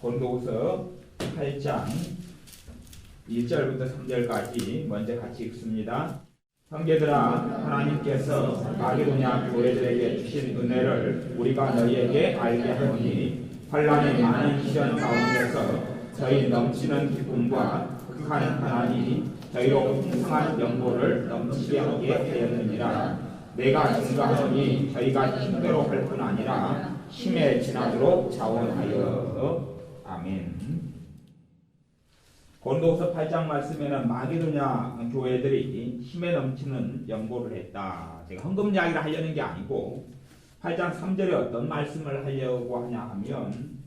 고린도후서 8장 1절부터 3절까지 먼저 같이 읽습니다. 형제들아, 하나님께서 마게도냐 교회들에게 주신 은혜를 우리가 너희에게 알게 하노니 환난의 많은 시련 가운데서 저희 넘치는 기쁨과 극한 하나님이 저희로 풍성한 연고를 넘치게 하게 하였느니라. 내가 증거하노니 저희가 힘대로 할 뿐 아니라 힘에 지나도록 자원하여. 아멘. 고린도후서 8장 말씀에는 마게도냐 교회들이 힘에 넘치는 연고를 했다. 제가 헌금 이야기를 하려는 게 아니고 8장 3절에 어떤 말씀을 하려고 하냐 하면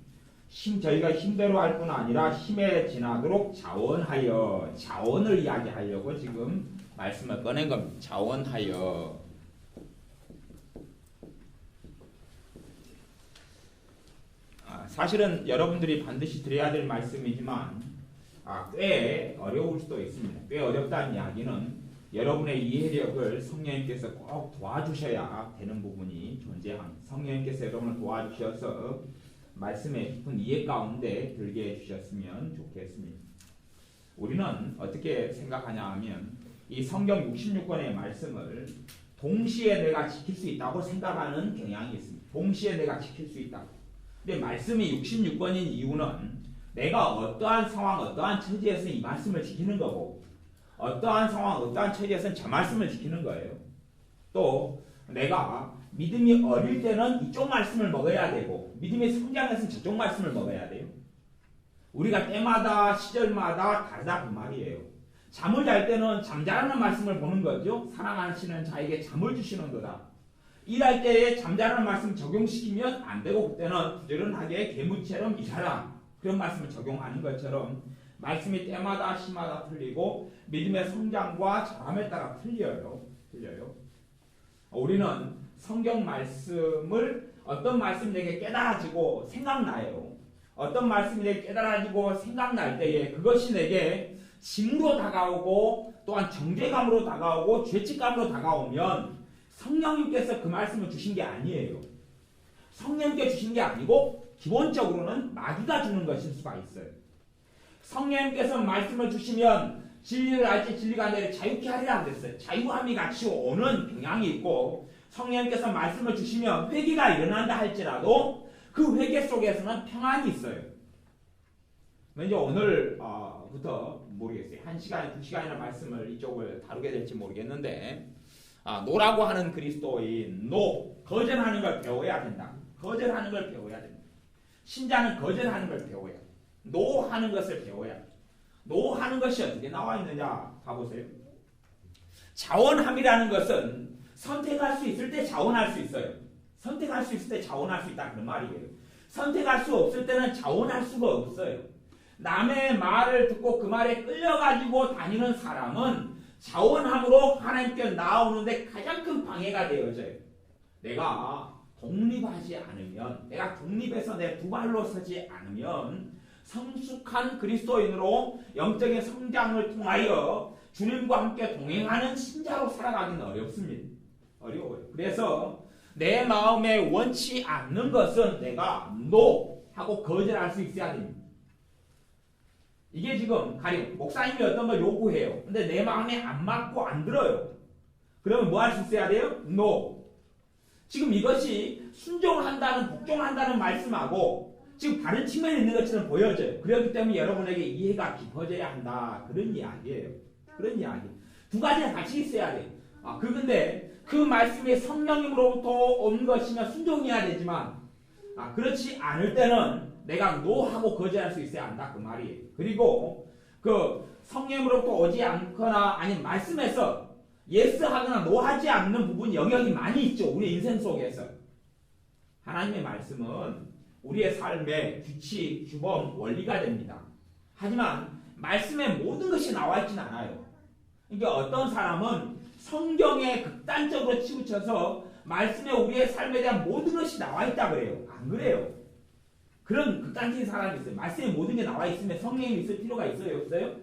저희가 힘대로 할 뿐 아니라 힘에 지나도록 자원하여, 자원을 이야기하려고 지금 말씀을 꺼낸 겁니다. 자원하여. 사실은 여러분들이 반드시 드려야 될 말씀이지만 꽤 어려울 수도 있습니다. 꽤 어렵다는 이야기는 여러분의 이해력을 성령님께서 꼭 도와주셔야 되는 부분이 존재합니다. 성령님께서 여러분을 도와주셔서 말씀의 깊은 이해 가운데 들게 해주셨으면 좋겠습니다. 우리는 어떻게 생각하냐 하면 이 성경 66권의 말씀을 동시에 내가 지킬 수 있다고 생각하는 경향이 있습니다. 동시에 내가 지킬 수 있다고. 근데 말씀이 66권인 이유는 내가 어떠한 상황, 어떠한 처지에서 이 말씀을 지키는 거고 어떠한 상황, 어떠한 처지에서는 저 말씀을 지키는 거예요. 또 내가 믿음이 어릴 때는 이쪽 말씀을 먹어야 되고 믿음이 성장해서는 저쪽 말씀을 먹어야 돼요. 우리가 때마다 시절마다 다르다 그 말이에요. 잠을 잘 때는 잠자라는 말씀을 보는 거죠. 사랑하시는 자에게 잠을 주시는 거다. 일할 때에 잠자라는 말씀 적용시키면 안 되고 그때는 부지런하게 개무처럼 일하라. 그런 말씀을 적용하는 것처럼 말씀이 때마다 시마다 틀리고 믿음의 성장과 자람에 따라 틀려요. 우리는 성경 말씀을 어떤 말씀이 내게 깨달아지고 생각나요. 어떤 말씀이 내게 깨달아지고 생각날 때에 그것이 내게 짐으로 다가오고 또한 정죄감으로 다가오고 죄책감으로 다가오면 성령님께서 그 말씀을 주신 게 아니에요. 성령님께 주신 게 아니고 기본적으로는 마귀가 주는 것일 수가 있어요. 성령님께서 말씀을 주시면 진리를 알지 진리가 너를 자유케 하리라 그랬어요. 자유함이 같이 오는 경향이 있고 성령님께서 말씀을 주시면 회개가 일어난다 할지라도 그 회개 속에서는 평안이 있어요. 이제 오늘부터 모르겠어요. 1시간, 2시간이나 말씀을 이쪽을 다루게 될지 모르겠는데 노라고 하는 그리스도인, 거절하는 걸 배워야 된다. 거절하는 걸 배워야 된다. 신자는 거절하는 걸 배워야 돼. 노하는 것을 배워야 돼. 노하는 것이 어떻게 나와 있느냐 봐보세요. 자원함이라는 것은 선택할 수 있을 때 자원할 수 있어요. 선택할 수 있을 때 자원할 수 있다 그 말이에요. 선택할 수 없을 때는 자원할 수가 없어요. 남의 말을 듣고 그 말에 끌려가지고 다니는 사람은 자원함으로 하나님께 나오는데 가장 큰 방해가 되어져요. 내가 독립하지 않으면, 내가 독립해서 내 두 발로 서지 않으면 성숙한 그리스도인으로 영적인 성장을 통하여 주님과 함께 동행하는 신자로 살아가기는 어렵습니다. 어려워요. 그래서 내 마음에 원치 않는 것은 내가 NO 하고 거절할 수 있어야 됩니다. 이게 지금 가령 목사님이 어떤 걸 요구해요. 근데 내 마음에 안 맞고 안 들어요. 그러면 뭐 할 수 있어야 돼요? NO. 지금 이것이 순종을 한다는, 복종을 한다는 말씀하고 지금 다른 측면이 있는 것처럼 보여져요. 그렇기 때문에 여러분에게 이해가 깊어져야 한다. 그런 이야기예요. 그런 이야기. 두 가지가 같이 있어야 돼요. 근데 그 말씀이 성령님으로부터 온 것이면 순종해야 되지만 그렇지 않을 때는 내가 노하고 거절할 수 있어야 한다. 그 말이에요. 그리고 그 성령으로부터 오지 않거나 아니면 말씀에서 예스 하거나 노 하지 않는 부분 영역이 많이 있죠. 우리 인생 속에서. 하나님의 말씀은 우리의 삶의 규칙, 규범, 원리가 됩니다. 하지만 말씀에 모든 것이 나와 있진 않아요. 그러니까 어떤 사람은 성경에 극단적으로 치우쳐서 말씀에 우리의 삶에 대한 모든 것이 나와 있다 그래요. 안 그래요. 그런 극단적인 사람이 있어요. 말씀에 모든 게 나와 있으면 성령이 있을 필요가 있어요? 없어요?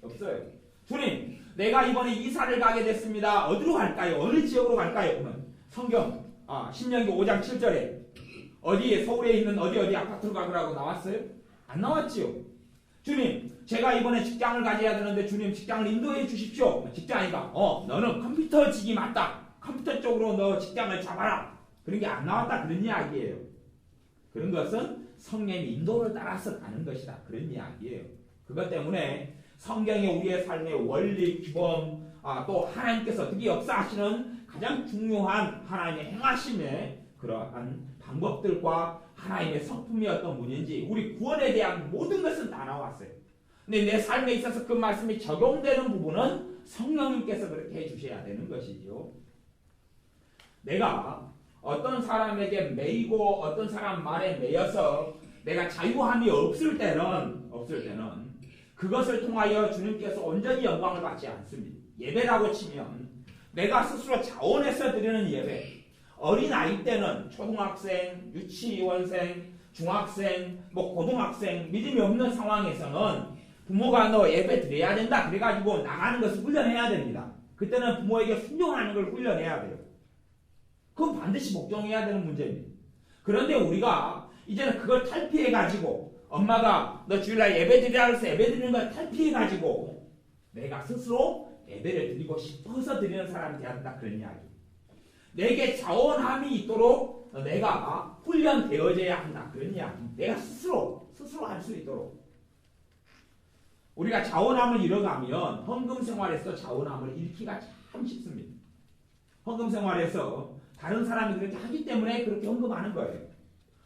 없어요. 주님, 내가 이번에 이사를 가게 됐습니다. 어디로 갈까요? 어느 지역으로 갈까요? 그러면 성경 신명기 5장 7절에 어디에 서울에 있는 어디 아파트로 가라고 나왔어요? 안 나왔지요. 주님, 제가 이번에 직장을 가져야 되는데 주님 직장을 인도해 주십시오. 직장이가 너는 컴퓨터직이 맞다. 컴퓨터 쪽으로 너 직장을 잡아라. 그런 게 안 나왔다. 그런 이야기예요. 그런 것은 성령의 인도를 따라서 가는 것이다. 그런 이야기예요. 그것 때문에 성경이 우리의 삶의 원리, 규범, 또 하나님께서 어떻게 역사하시는 가장 중요한 하나님의 행하심의 그러한 방법들과 하나님의 성품이 어떤 분인지 우리 구원에 대한 모든 것은 다 나왔어요. 근데 내 삶에 있어서 그 말씀이 적용되는 부분은 성령님께서 그렇게 해주셔야 되는 것이죠. 내가 어떤 사람에게 매이고 어떤 사람 말에 매여서 내가 자유함이 없을 때는 그것을 통하여 주님께서 온전히 영광을 받지 않습니다. 예배라고 치면 내가 스스로 자원해서 드리는 예배, 어린아이 때는 초등학생, 유치원생, 중학생, 고등학생, 믿음이 없는 상황에서는 부모가 너 예배 드려야 된다 그래가지고 나가는 것을 훈련해야 됩니다. 그때는 부모에게 순종하는 걸 훈련해야 돼요. 그건 반드시 복종해야 되는 문제입니다. 그런데 우리가 이제는 그걸 탈피해가지고 엄마가 너 주일날 예배 드리라 해서 예배 드리는 걸 탈피해가지고 내가 스스로 예배를 드리고 싶어서 드리는 사람이 되어야 된다. 그런 이야기. 내게 자원함이 있도록 내가 훈련되어져야 한다. 그런 이야기. 내가 스스로 할 수 있도록. 우리가 자원함을 잃어가면 헌금 생활에서 자원함을 잃기가 참 쉽습니다. 헌금 생활에서 다른 사람이 그렇게 하기 때문에 그렇게 헌금하는 거예요.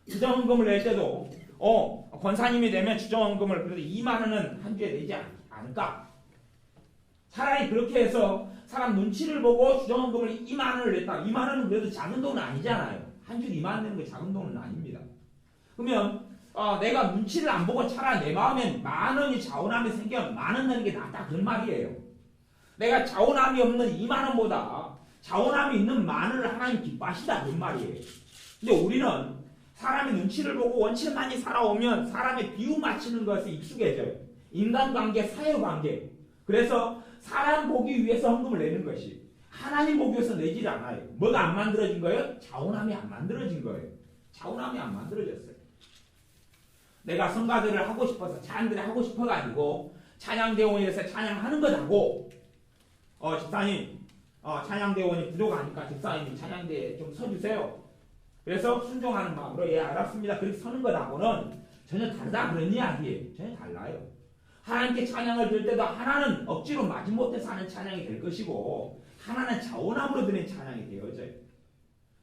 주정헌금을 낼 때도 권사님이 되면 주정헌금을 그래도 2만 원은 한 주에 내지 않을까? 차라리 그렇게 해서 사람 눈치를 보고 주정헌금을 2만 원을 냈다. 2만 원은 그래도 작은 돈은 아니잖아요. 한 주에 2만 원 내는 게 작은 돈은 아닙니다. 그러면 내가 눈치를 안 보고 차라리 내 마음엔 만 원이 자원함이 생기면 만 원 내는 게 낫다. 그런 말이에요. 내가 자원함이 없는 2만 원보다 자원함이 있는 만 원을 하나님 기뻐하시다. 그런 말이에요. 근데 우리는 사람의 눈치를 보고 원칙만이 살아오면 사람의 비유 맞추는 것에 익숙해져요. 인간관계, 사회관계. 그래서 사람 보기 위해서 헌금을 내는 것이 하나님 보기 위해서 내질 않아요. 뭐가 안 만들어진 거예요? 자원함이 안 만들어진 거예요. 자원함이 안 만들어졌어요. 내가 성가들을 하고 싶어서 찬양들을 하고 싶어가지고 찬양대원에서 찬양하는 것하고 집사님 찬양대원이 부족하니까 집사님이 찬양대에 좀 서주세요. 그래서 순종하는 마음으로 예 알았습니다. 그렇게 서는 것하고는 전혀 다르다 그런 이야기예요. 전혀 달라요. 하나님께 찬양을 들 때도 하나는 억지로 마지못해서 하는 찬양이 될 것이고 하나는 자원함으로 드리는 찬양이 되어져요.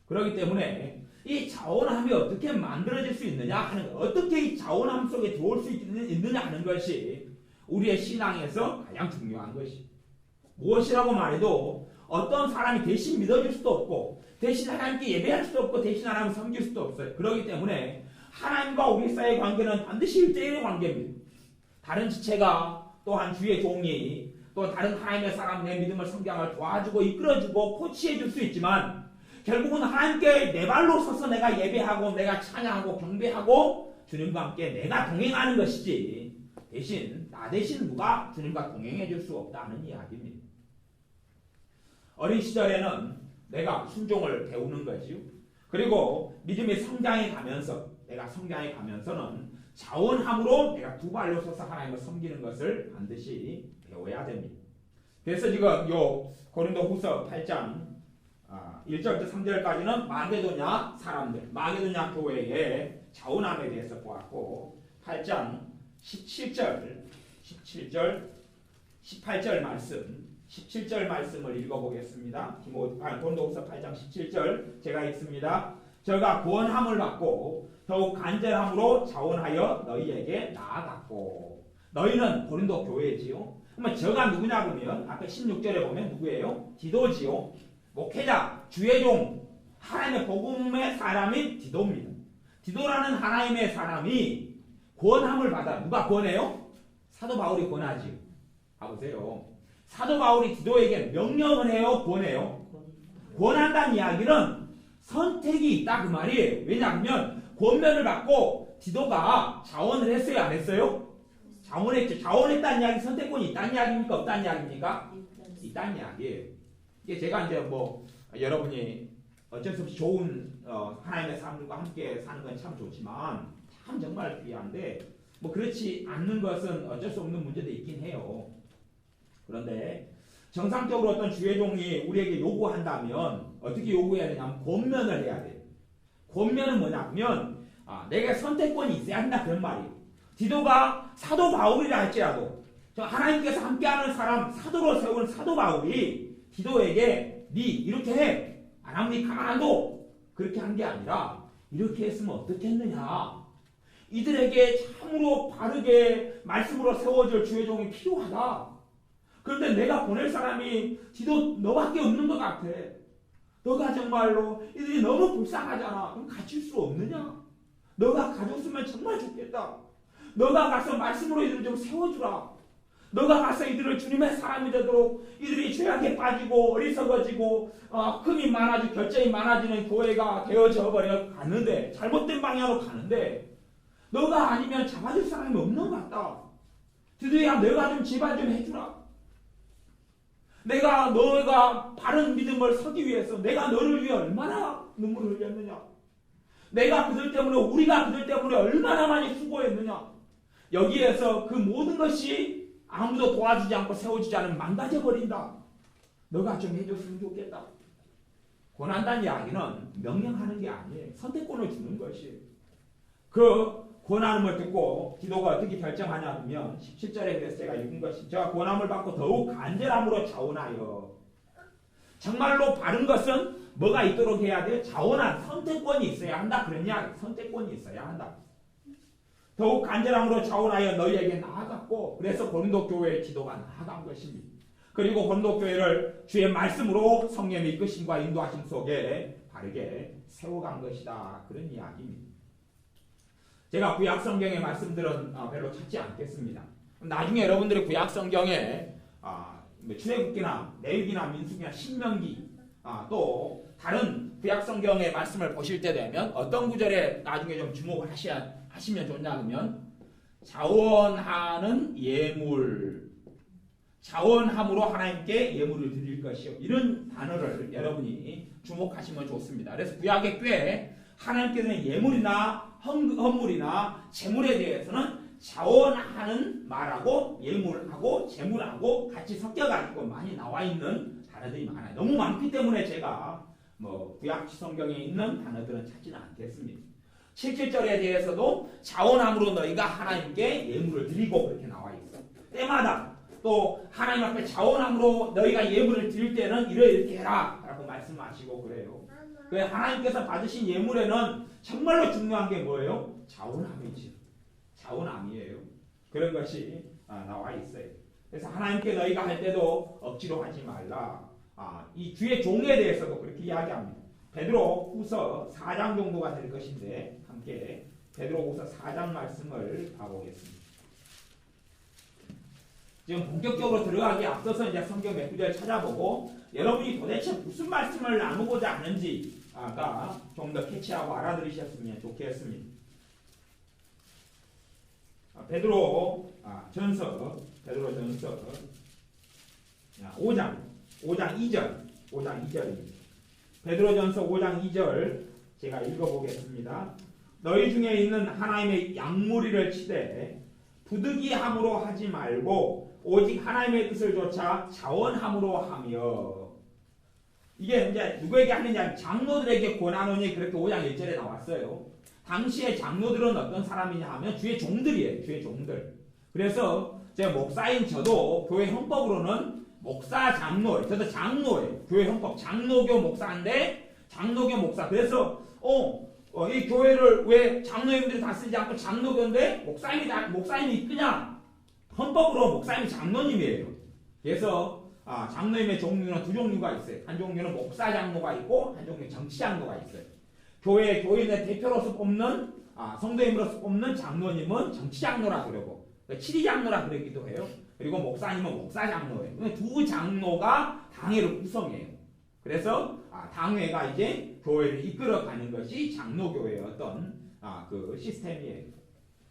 그렇기 때문에 이 자원함이 어떻게 만들어질 수 있느냐 하는 것, 어떻게 이 자원함 속에 들어올 수 있느냐 하는 것이 우리의 신앙에서 가장 중요한 것이 무엇이라고 말해도 어떤 사람이 대신 믿어줄 수도 없고 대신 하나님께 예배할 수도 없고 대신 하나님을 섬길 수도 없어요. 그렇기 때문에 하나님과 우리 사이의 관계는 반드시 1대1의 관계입니다. 다른 지체가 또한 주의 종이 또 다른 하나님의 사람 내 믿음을 성장을 도와주고 이끌어주고 코치해 줄 수 있지만 결국은 하나님께 내 발로 서서 내가 예배하고 내가 찬양하고 경배하고 주님과 함께 내가 동행하는 것이지 나 대신 누가 주님과 동행해 줄 수 없다는 이야기입니다. 어린 시절에는 내가 순종을 배우는 거지요. 그리고 믿음의 성장해 가면서 내가 성장해 가면서는 자원함으로 내가 두 발로 서서 하나님을 섬기는 것을 반드시 배워야 됩니다. 그래서 지금 요 고린도후서 8장 1절부터 3절까지는 마게도냐 사람들, 마게도냐 교회의 자원함에 대해서 보았고 8장 17절, 18절 말씀 17절 말씀을 읽어보겠습니다. 고린도후서 8장 17절 제가 읽습니다. 저가 구원함을 받고 더욱 간절함으로 자원하여 너희에게 나아갔고 너희는 고린도 교회지요. 그러면 저가 누구냐 그러면 앞에 16절에 보면 누구예요? 디도지요. 목회자, 주의 종, 하나님의 복음의 사람인 디도입니다. 디도라는 하나님의 사람이 구원함을 받아. 누가 구원해요? 사도 바울이 구원하지요. 봐보세요. 사도 바울이 디도에게 명령을 해요? 구원해요? 구원한다는 이야기는 선택이 있다 그 말이에요. 왜냐하면 구원면을 받고 디도가 자원을 했어요? 안 했어요? 자원했죠. 자원했다는 이야기 선택권이 있다는 이야기입니까? 없다는 이야기입니까? 있다는 이야기예요. 이게 제가 이제 여러분이 어쩔 수 없이 좋은 하나님의 사람들과 함께 사는 건 참 좋지만 참 정말 귀한데 뭐 그렇지 않는 것은 어쩔 수 없는 문제도 있긴 해요. 그런데 정상적으로 어떤 주의종이 우리에게 요구한다면 어떻게 요구해야 되냐면 권면을 해야 돼요. 권면은 뭐냐면 내가 선택권이 있어야 한다 그런 말이에요. 디도가 사도 바울이라 할지라도 저 하나님께서 함께하는 사람 사도로 세운 사도 바울이 디도에게 니 이렇게 해 안 하면 니 가만 안 둬 그렇게 한 게 아니라 이렇게 했으면 어떻겠느냐. 이들에게 참으로 바르게 말씀으로 세워줄 주의 종이 필요하다. 그런데 내가 보낼 사람이 디도 너밖에 없는 것 같아. 너가 정말로 이들이 너무 불쌍하잖아. 그럼 갖출 수 없느냐? 너가 가졌으면 정말 좋겠다. 너가 가서 말씀으로 이들을 좀 세워주라. 너가 가서 이들을 주님의 사람이 되도록 이들이 죄악에 빠지고 어리석어지고 흠이 많아지고 결점이 많아지는 교회가 되어져 버려 가는데 잘못된 방향으로 가는데 너가 아니면 잡아줄 사람이 없는 것 같다. 드디어 너가 좀 제발 좀 해주라. 너가 바른 믿음을 서기 위해서 내가 너를 위해 얼마나 눈물을 흘렸느냐. 내가 그들 때문에 우리가 그들 때문에 얼마나 많이 수고했느냐. 여기에서 그 모든 것이 아무도 도와주지 않고 세워주지 않으면 망가져버린다. 너가 좀 해줬으면 좋겠다. 권한다는 이야기는 명령하는 게 아니에요. 선택권을 주는 것이에요. 그 권함을 듣고 디도가 어떻게 결정하냐면 17절에 그래서 제가 읽은 것이 저가 권함을 받고 더욱 간절함으로 자원하여 정말로 바른 것은 뭐가 있도록 해야 돼요? 자원한 선택권이 있어야 한다. 그랬냐? 선택권이 있어야 한다. 더욱 간절함으로 자원하여 너희에게 나아갔고 그래서 고린도 교회의 지도가 나아간 것입니다. 그리고 고린도 교회를 주의 말씀으로 성령의 이끄심과 인도하심 속에 바르게 세워간 것이다. 그런 이야기입니다. 제가 구약 성경의 말씀들은 별로 찾지 않겠습니다. 나중에 여러분들이 구약 성경에 출애굽기나 레위기나 민수기나 신명기 또 다른 구약 성경의 말씀을 보실 때 되면 어떤 구절에 나중에 좀 주목을 하시면 좋냐면 자원하는 예물, 자원함으로 하나님께 예물을 드릴 것이요. 이런 단어를 여러분이 주목하시면 좋습니다. 그래서 구약에 꽤 하나님께서는 예물이나 헌물이나 재물에 대해서는 자원하는 말하고 예물하고 재물하고 같이 섞여가지고 많이 나와 있는 단어들이 많아요. 너무 많기 때문에 제가 구약 성경에 있는 단어들은 찾지는 않겠습니다. 17절에 대해서도 자원함으로 너희가 하나님께 예물을 드리고 그렇게 나와 있어. 때마다 또 하나님 앞에 자원함으로 너희가 예물을 드릴 때는 이렇게 해라 라고 말씀하시고 그래요. 그 하나님께서 받으신 예물에는 정말로 중요한 게 뭐예요? 자원함이죠. 자원함이에요. 그런 것이 나와 있어요. 그래서 하나님께 너희가 할 때도 억지로 하지 말라. 이 주의 종에 대해서도 그렇게 이야기합니다. 베드로 후서 4장 정도가 될 것인데 함께 베드로 후서 4장 말씀을 봐보겠습니다. 지금 본격적으로 들어가기 앞서서 이제 성경 몇 구절 찾아보고 여러분이 도대체 무슨 말씀을 나누고자 하는지가 좀 더 캐치하고 알아들으셨으면 좋겠습니다. 베드로 전서 5장 2절입니다. 베드로전서 5장 2절 제가 읽어보겠습니다. 너희 중에 있는 하나님의 양무리를 치되 부득이함으로 하지 말고 오직 하나님의 뜻을 조차 자원함으로 하며. 이게 이제 누구에게 하느냐? 장로들에게 권하노니 그렇게 5장 1절에 나왔어요. 당시에 장로들은 어떤 사람이냐 하면 주의 종들이에요. 주의 종들. 그래서 제가 목사인 저도 교회 형법으로는 목사 장로, 저도 장로예요. 교회 형법 장로교 목사인데 장로교 목사. 그래서 이 교회를 왜 장로님들이 다 쓰지 않고 장로교인데 목사님이 이끄냐? 헌법으로 목사님이 장로님이에요. 그래서 장로님의 종류는 두 종류가 있어요. 한 종류는 목사 장로가 있고 한 종류는 정치 장로가 있어요. 교인의 대표로서 뽑는 성도님으로서 뽑는 장로님은 정치 장로라 그러고 치리 장로라 그러기도 해요. 그리고 목사님은 목사 장로예요. 두 장로가 당회를 구성해요. 그래서 당회가 이제 교회를 이끌어가는 것이 장로교회의 어떤 그 시스템이에요.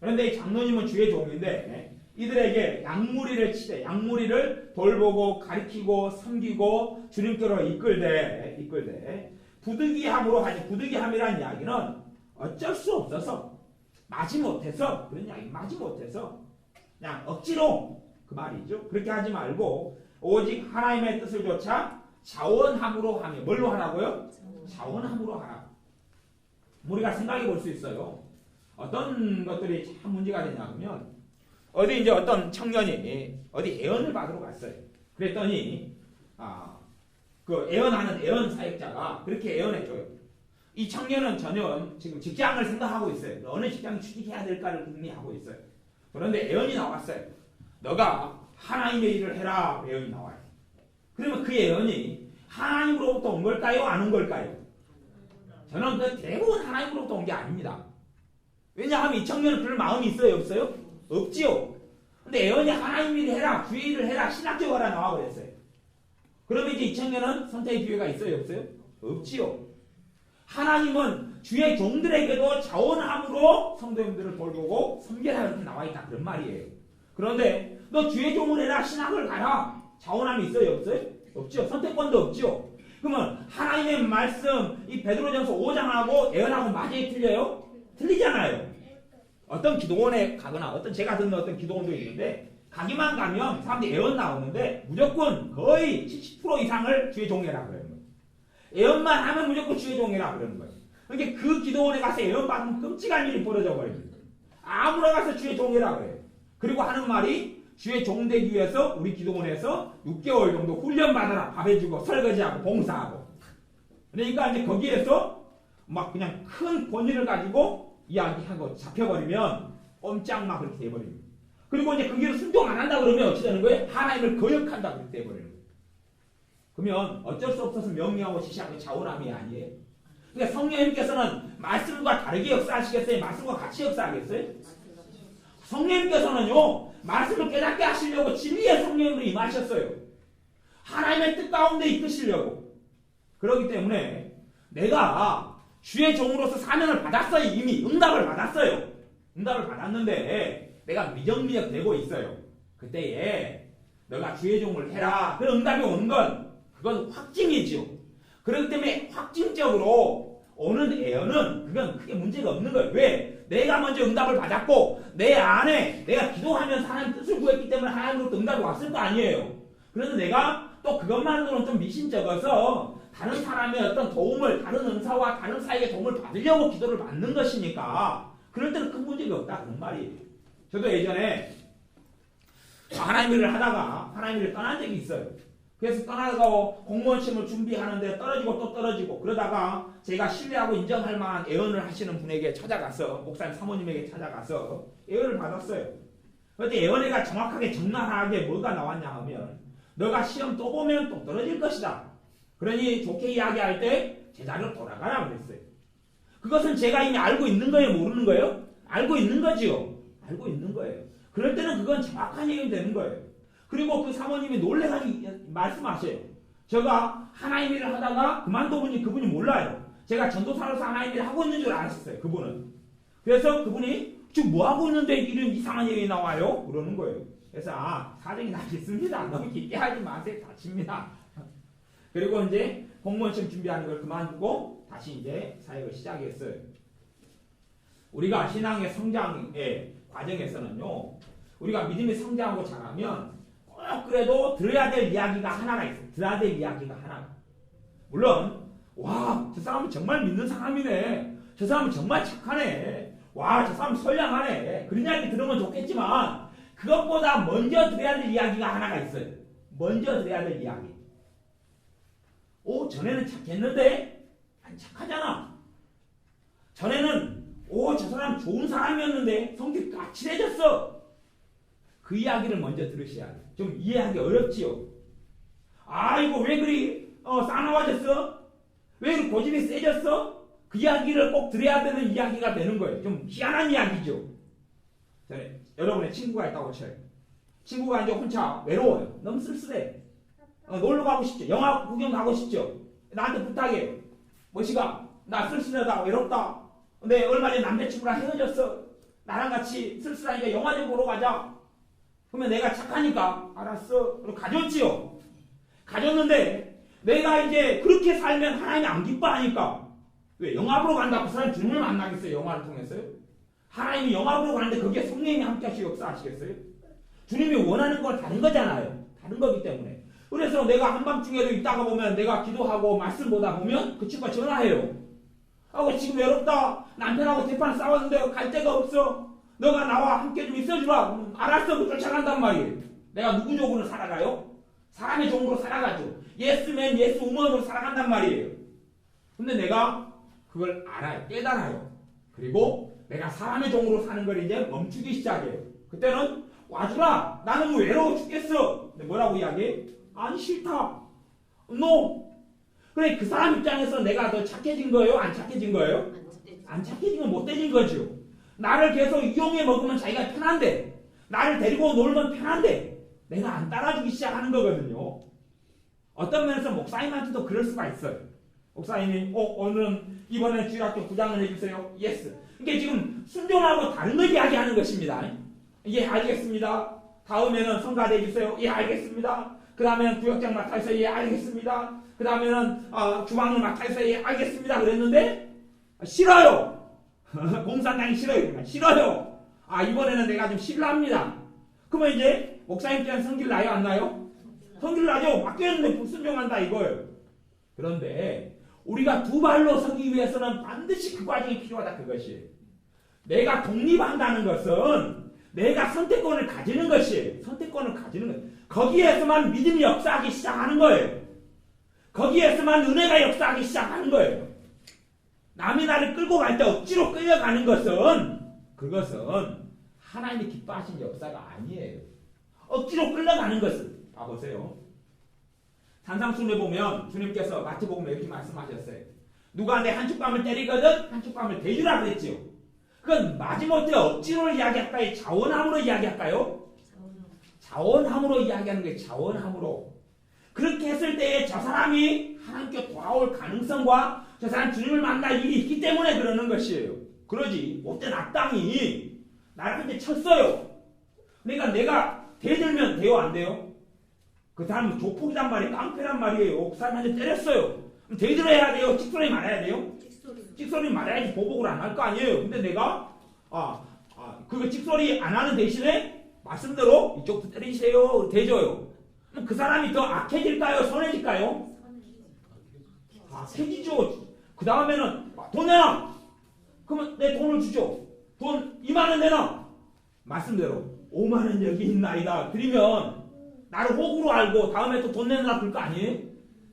그런데 이 장로님은 주의 종인데 이들에게 양무리를 치되 양무리를 돌보고 가르치고 섬기고 주님께로 이끌되 부득이함으로 하지. 부득이함이라는 이야기는 어쩔 수 없어서 마지 못해서 그런 이야기 마지 못해서 그냥 억지로 그 말이죠. 그렇게 하지 말고 오직 하나님의 뜻을 조차 자원함으로 하며 뭘로 하라고요? 자원함으로 하라. 우리가 생각해 볼 수 있어요. 어떤 것들이 참 문제가 되냐면 어디 이제 어떤 청년이 어디 애언을 받으러 갔어요. 그랬더니 그 애언하는 애언 사역자가 그렇게 애언해줘요. 이 청년은 전혀 지금 직장을 생각하고 있어요. 어느 직장에 취직해야 될까를 궁리하고 있어요. 그런데 애언이 나왔어요. 너가 하나님의 일을 해라. 애언이 나와요. 그러면 그 애언이 하나님으로부터 온 걸까요? 안 온 걸까요? 저는 그 대부분 하나님으로부터 온 게 아닙니다. 왜냐하면 이 청년은 그럴 마음이 있어요? 없어요? 없지요. 근데 애언이 하나님 일을 해라. 주의 일을 해라. 신학교 가라 나와버렸어요. 그러면 이제 이 청년은 선택의 기회가 있어요? 없어요? 없지요. 하나님은 주의 종들에게도 자원함으로 성도님들을 돌보고 섬겨라 이렇게 나와있다 그런 말이에요. 그런데 너 주의 종을 해라. 신학을 가라. 자원함이 있어요? 없어요? 없죠. 선택권도 없죠. 그러면 하나님의 말씀 이 베드로전서 5장하고 애언하고 많이 틀려요? 틀리잖아요. 어떤 기도원에 가거나 어떤 제가 듣는 어떤 기도원도 있는데 가기만 가면 사람들이 애언 나오는데 무조건 거의 70% 이상을 주의 종해라 그러는 거예요. 애언만 하면 무조건 주의 종해라 그러는 거예요. 그러니까 그 기도원에 가서 애언 받으면 끔찍한 일이 벌어져 버립니다. 아무나 가서 주의 종해라 그래요. 그리고 하는 말이 주의 종 되기 위해서 우리 기도원에서 6개월 정도 훈련 받아라. 밥 해주고 설거지하고 봉사하고. 그러니까 이제 거기에서 막 그냥 큰 권위를 가지고 이야기하고 잡혀버리면 꼼짝 막 그렇게 돼버립니다. 그리고 이제 그 길을 순종 안 한다 그러면 어찌 되는 거예요? 하나님을 거역한다 그렇게 돼버리는 거예요. 그러면 어쩔 수 없어서 명령하고 지시하고 자원함이 아니에요. 그러니까 성령님께서는 말씀과 다르게 역사하시겠어요? 말씀과 같이 역사하겠어요? 성령님께서는요 말씀을 깨닫게 하시려고 진리의 성령으로 임하셨어요. 하나님의 뜻 가운데 이끄시려고. 그렇기 때문에 내가 주의 종으로서 사명을 받았어요. 이미 응답을 받았어요. 응답을 받았는데 내가 미적미적 되고 있어요. 그때에 너가 주의 종을 해라. 그 응답이 오는 건 그건 확증이죠. 그렇기 때문에 확증적으로 오는 애언은 그건 크게 문제가 없는 거예요. 왜? 내가 먼저 응답을 받았고 내 안에 내가 기도하면서 하나님 뜻을 구했기 때문에 하나님으로부터 응답이 왔을 거 아니에요. 그래서 내가 또 그것만으로는 좀 미신쩍어서 다른 사람의 어떤 도움을 다른 은사와 다른 사이의 도움을 받으려고 기도를 받는 것이니까 그럴 때는 큰 문제가 없다 그런 말이에요. 저도 예전에 하나님 일을 하다가 하나님 일을 떠난 적이 있어요. 그래서 떠나고 공무원 시험을 준비하는데 떨어지고 또 떨어지고 그러다가 제가 신뢰하고 인정할 만한 애언을 하시는 분에게 찾아가서 목사님 사모님에게 찾아가서 애언을 받았어요. 그런데 애언회가 정확하게 적나라하게 뭐가 나왔냐 하면 너가 시험 또 보면 또 떨어질 것이다. 그러니 좋게 이야기할 때 제자리로 돌아가라 그랬어요. 그것은 제가 이미 알고 있는 거예요? 모르는 거예요? 알고 있는 거지요. 알고 있는 거예요. 그럴 때는 그건 정확한 얘기가 되는 거예요. 그리고 그 사모님이 놀래가지고 말씀하셔요. 제가 하나님 일을 하다가 그만둬보니 그분이 몰라요. 제가 전도사로서 하나님 일을 하고 있는 줄 알았어요. 그분은. 그래서 그분이 지금 뭐 하고 있는데 이런 이상한 얘기 나와요? 그러는 거예요. 그래서 사정이 나겠습니다. 너무 깊게 하지 마세요. 다칩니다. 그리고 이제 공무원 시험 준비하는 걸 그만두고 다시 이제 사역을 시작했어요. 우리가 신앙의 성장의 과정에서는요. 우리가 믿음이 성장하고 자라면 꼭 그래도 들어야 될 이야기가 하나가 있어요. 들어야 될 이야기가 하나. 물론 와, 저 사람은 정말 믿는 사람이네. 저 사람은 정말 착하네. 와, 저 사람 선량하네. 그런 이야기 들으면 좋겠지만 그것보다 먼저 들어야 될 이야기가 하나가 있어요. 먼저 들어야 될 이야기. 전에는 착했는데 안 착하잖아. 전에는 저 사람 좋은 사람이었는데 성격이 까칠해졌어. 그 이야기를 먼저 들으셔야 돼요. 좀 이해하기 어렵지요. 이거 왜 그리 싸나워졌어? 왜 그리 고집이 세졌어? 그 이야기를 꼭 들어야 되는 이야기가 되는 거예요. 좀 희한한 이야기죠. 여러분의 친구가 있다고 쳐요. 친구가 이제 혼자 외로워요. 너무 쓸쓸해. 놀러 가고 싶죠. 영화 구경 가고 싶죠. 나한테 부탁해. 뭐시가 나 쓸쓸하다 외롭다. 근데 얼마 전에 남자친구랑 헤어졌어. 나랑 같이 쓸쓸하니까 영화 좀 보러 가자. 그러면 내가 착하니까 알았어. 그럼 가졌지요. 가졌는데 내가 이제 그렇게 살면 하나님이 안 기뻐하니까 왜 영화 보러 간다고 그 사람 주님을 만나겠어요. 영화를 통해서요. 하나님이 영합으로 가는데 거기에 성령이 함께 하시고 역사하시겠어요? 주님이 원하는 건 다른 거잖아요. 다른 거기 때문에. 그래서 내가 한밤중에도 있다가 보면 내가 기도하고 말씀 보다 보면 그 친구가 전화해요. 지금 외롭다. 남편하고 대판 싸웠는데 갈 데가 없어. 너가 나와 함께 좀 있어주라. 알았어. 쫓아간단 말이에요. 내가 누구 종으로 살아가요? 사람의 종으로 살아가죠. 예스맨, 예스우먼으로 살아간단 말이에요. 근데 내가 그걸 알아요. 깨달아요. 그리고 내가 사람의 종으로 사는 걸 이제 멈추기 시작해요. 그때는 와주라. 나는 뭐 외로워 죽겠어. 근데 뭐라고 이야기해? 아니 싫다. No. 그래 그 사람 입장에서 내가 더 착해진 거예요? 안 착해진 거예요? 안 착해진 건 못돼진 거죠. 나를 계속 이용해 먹으면 자기가 편한데 나를 데리고 놀면 편한데 내가 안 따라주기 시작하는 거거든요. 어떤 면에서 목사님한테도 그럴 수가 있어요. 목사님이 오늘은 이번에 주일학교 부장을 해주세요. 예스. 이게 지금 순종하고 다른 걸 이야기하는 것입니다. 예 알겠습니다. 다음에는 성가대 해주세요. 예 알겠습니다. 그 다음에는 구역장 맡아주세요. 예 알겠습니다. 그 다음에는 주방을 맡아주세요. 예 알겠습니다. 그랬는데 싫어요. 공산당이 싫어요. 싫어요. 이번에는 내가 좀 싫어합니다. 그러면 이제 목사님께는 성질 나요? 안 나요? 성질 나죠. 바뀌었는데 불순종한다 이거예요. 그런데 우리가 두 발로 서기 위해서는 반드시 그 과정이 필요하다 그것이에요. 내가 독립한다는 것은 내가 선택권을 가지는 것이에요. 선택권을 가지는 것. 거기에서만 믿음이 역사하기 시작하는 거예요. 거기에서만 은혜가 역사하기 시작하는 거예요. 남이 나를 끌고 갈 때 억지로 끌려가는 것은 그것은 하나님이 기뻐하신 역사가 아니에요. 억지로 끌려가는 것은 봐보세요. 산상순례 보면 주님께서 마태복음에 이렇게 말씀하셨어요. 누가 내 한쪽밤을 때리거든 한쪽밤을 대주라 그랬지요. 그건 마지못해 억지로 이야기할까요? 자원함으로 이야기할까요? 자원함으로 이야기하는 거예요. 자원함으로. 그렇게 했을 때에 저 사람이 하나님께 돌아올 가능성과 저 사람 주님을 만날 일이 있기 때문에 그러는 것이에요. 그러지 못된 악당이 나를 한 대 쳤어요. 그러니까 내가 대들면 돼요? 안 돼요? 그 사람은 조폭이란 말이에요. 깡패란 말이에요. 그 사람한테 때렸어요. 그럼 대들어야 돼요? 찍소리 말아야 돼요? 찍소리 말아야지 보복을 안 할 거 아니에요. 근데 내가 그거 찍소리 안 하는 대신에 말씀대로 이쪽도 때리세요. 대줘요. 그럼 그 사람이 더 악해질까요? 선해질까요? 악해지죠. 그 다음에는 돈 내놔. 그러면 내 돈을 주죠. 돈 2만 원 내놔. 말씀대로 5만 원 여기 있나이다. 드리면 나를 호구로 알고 다음에 또 돈 내놔 그럴 거 아니에요?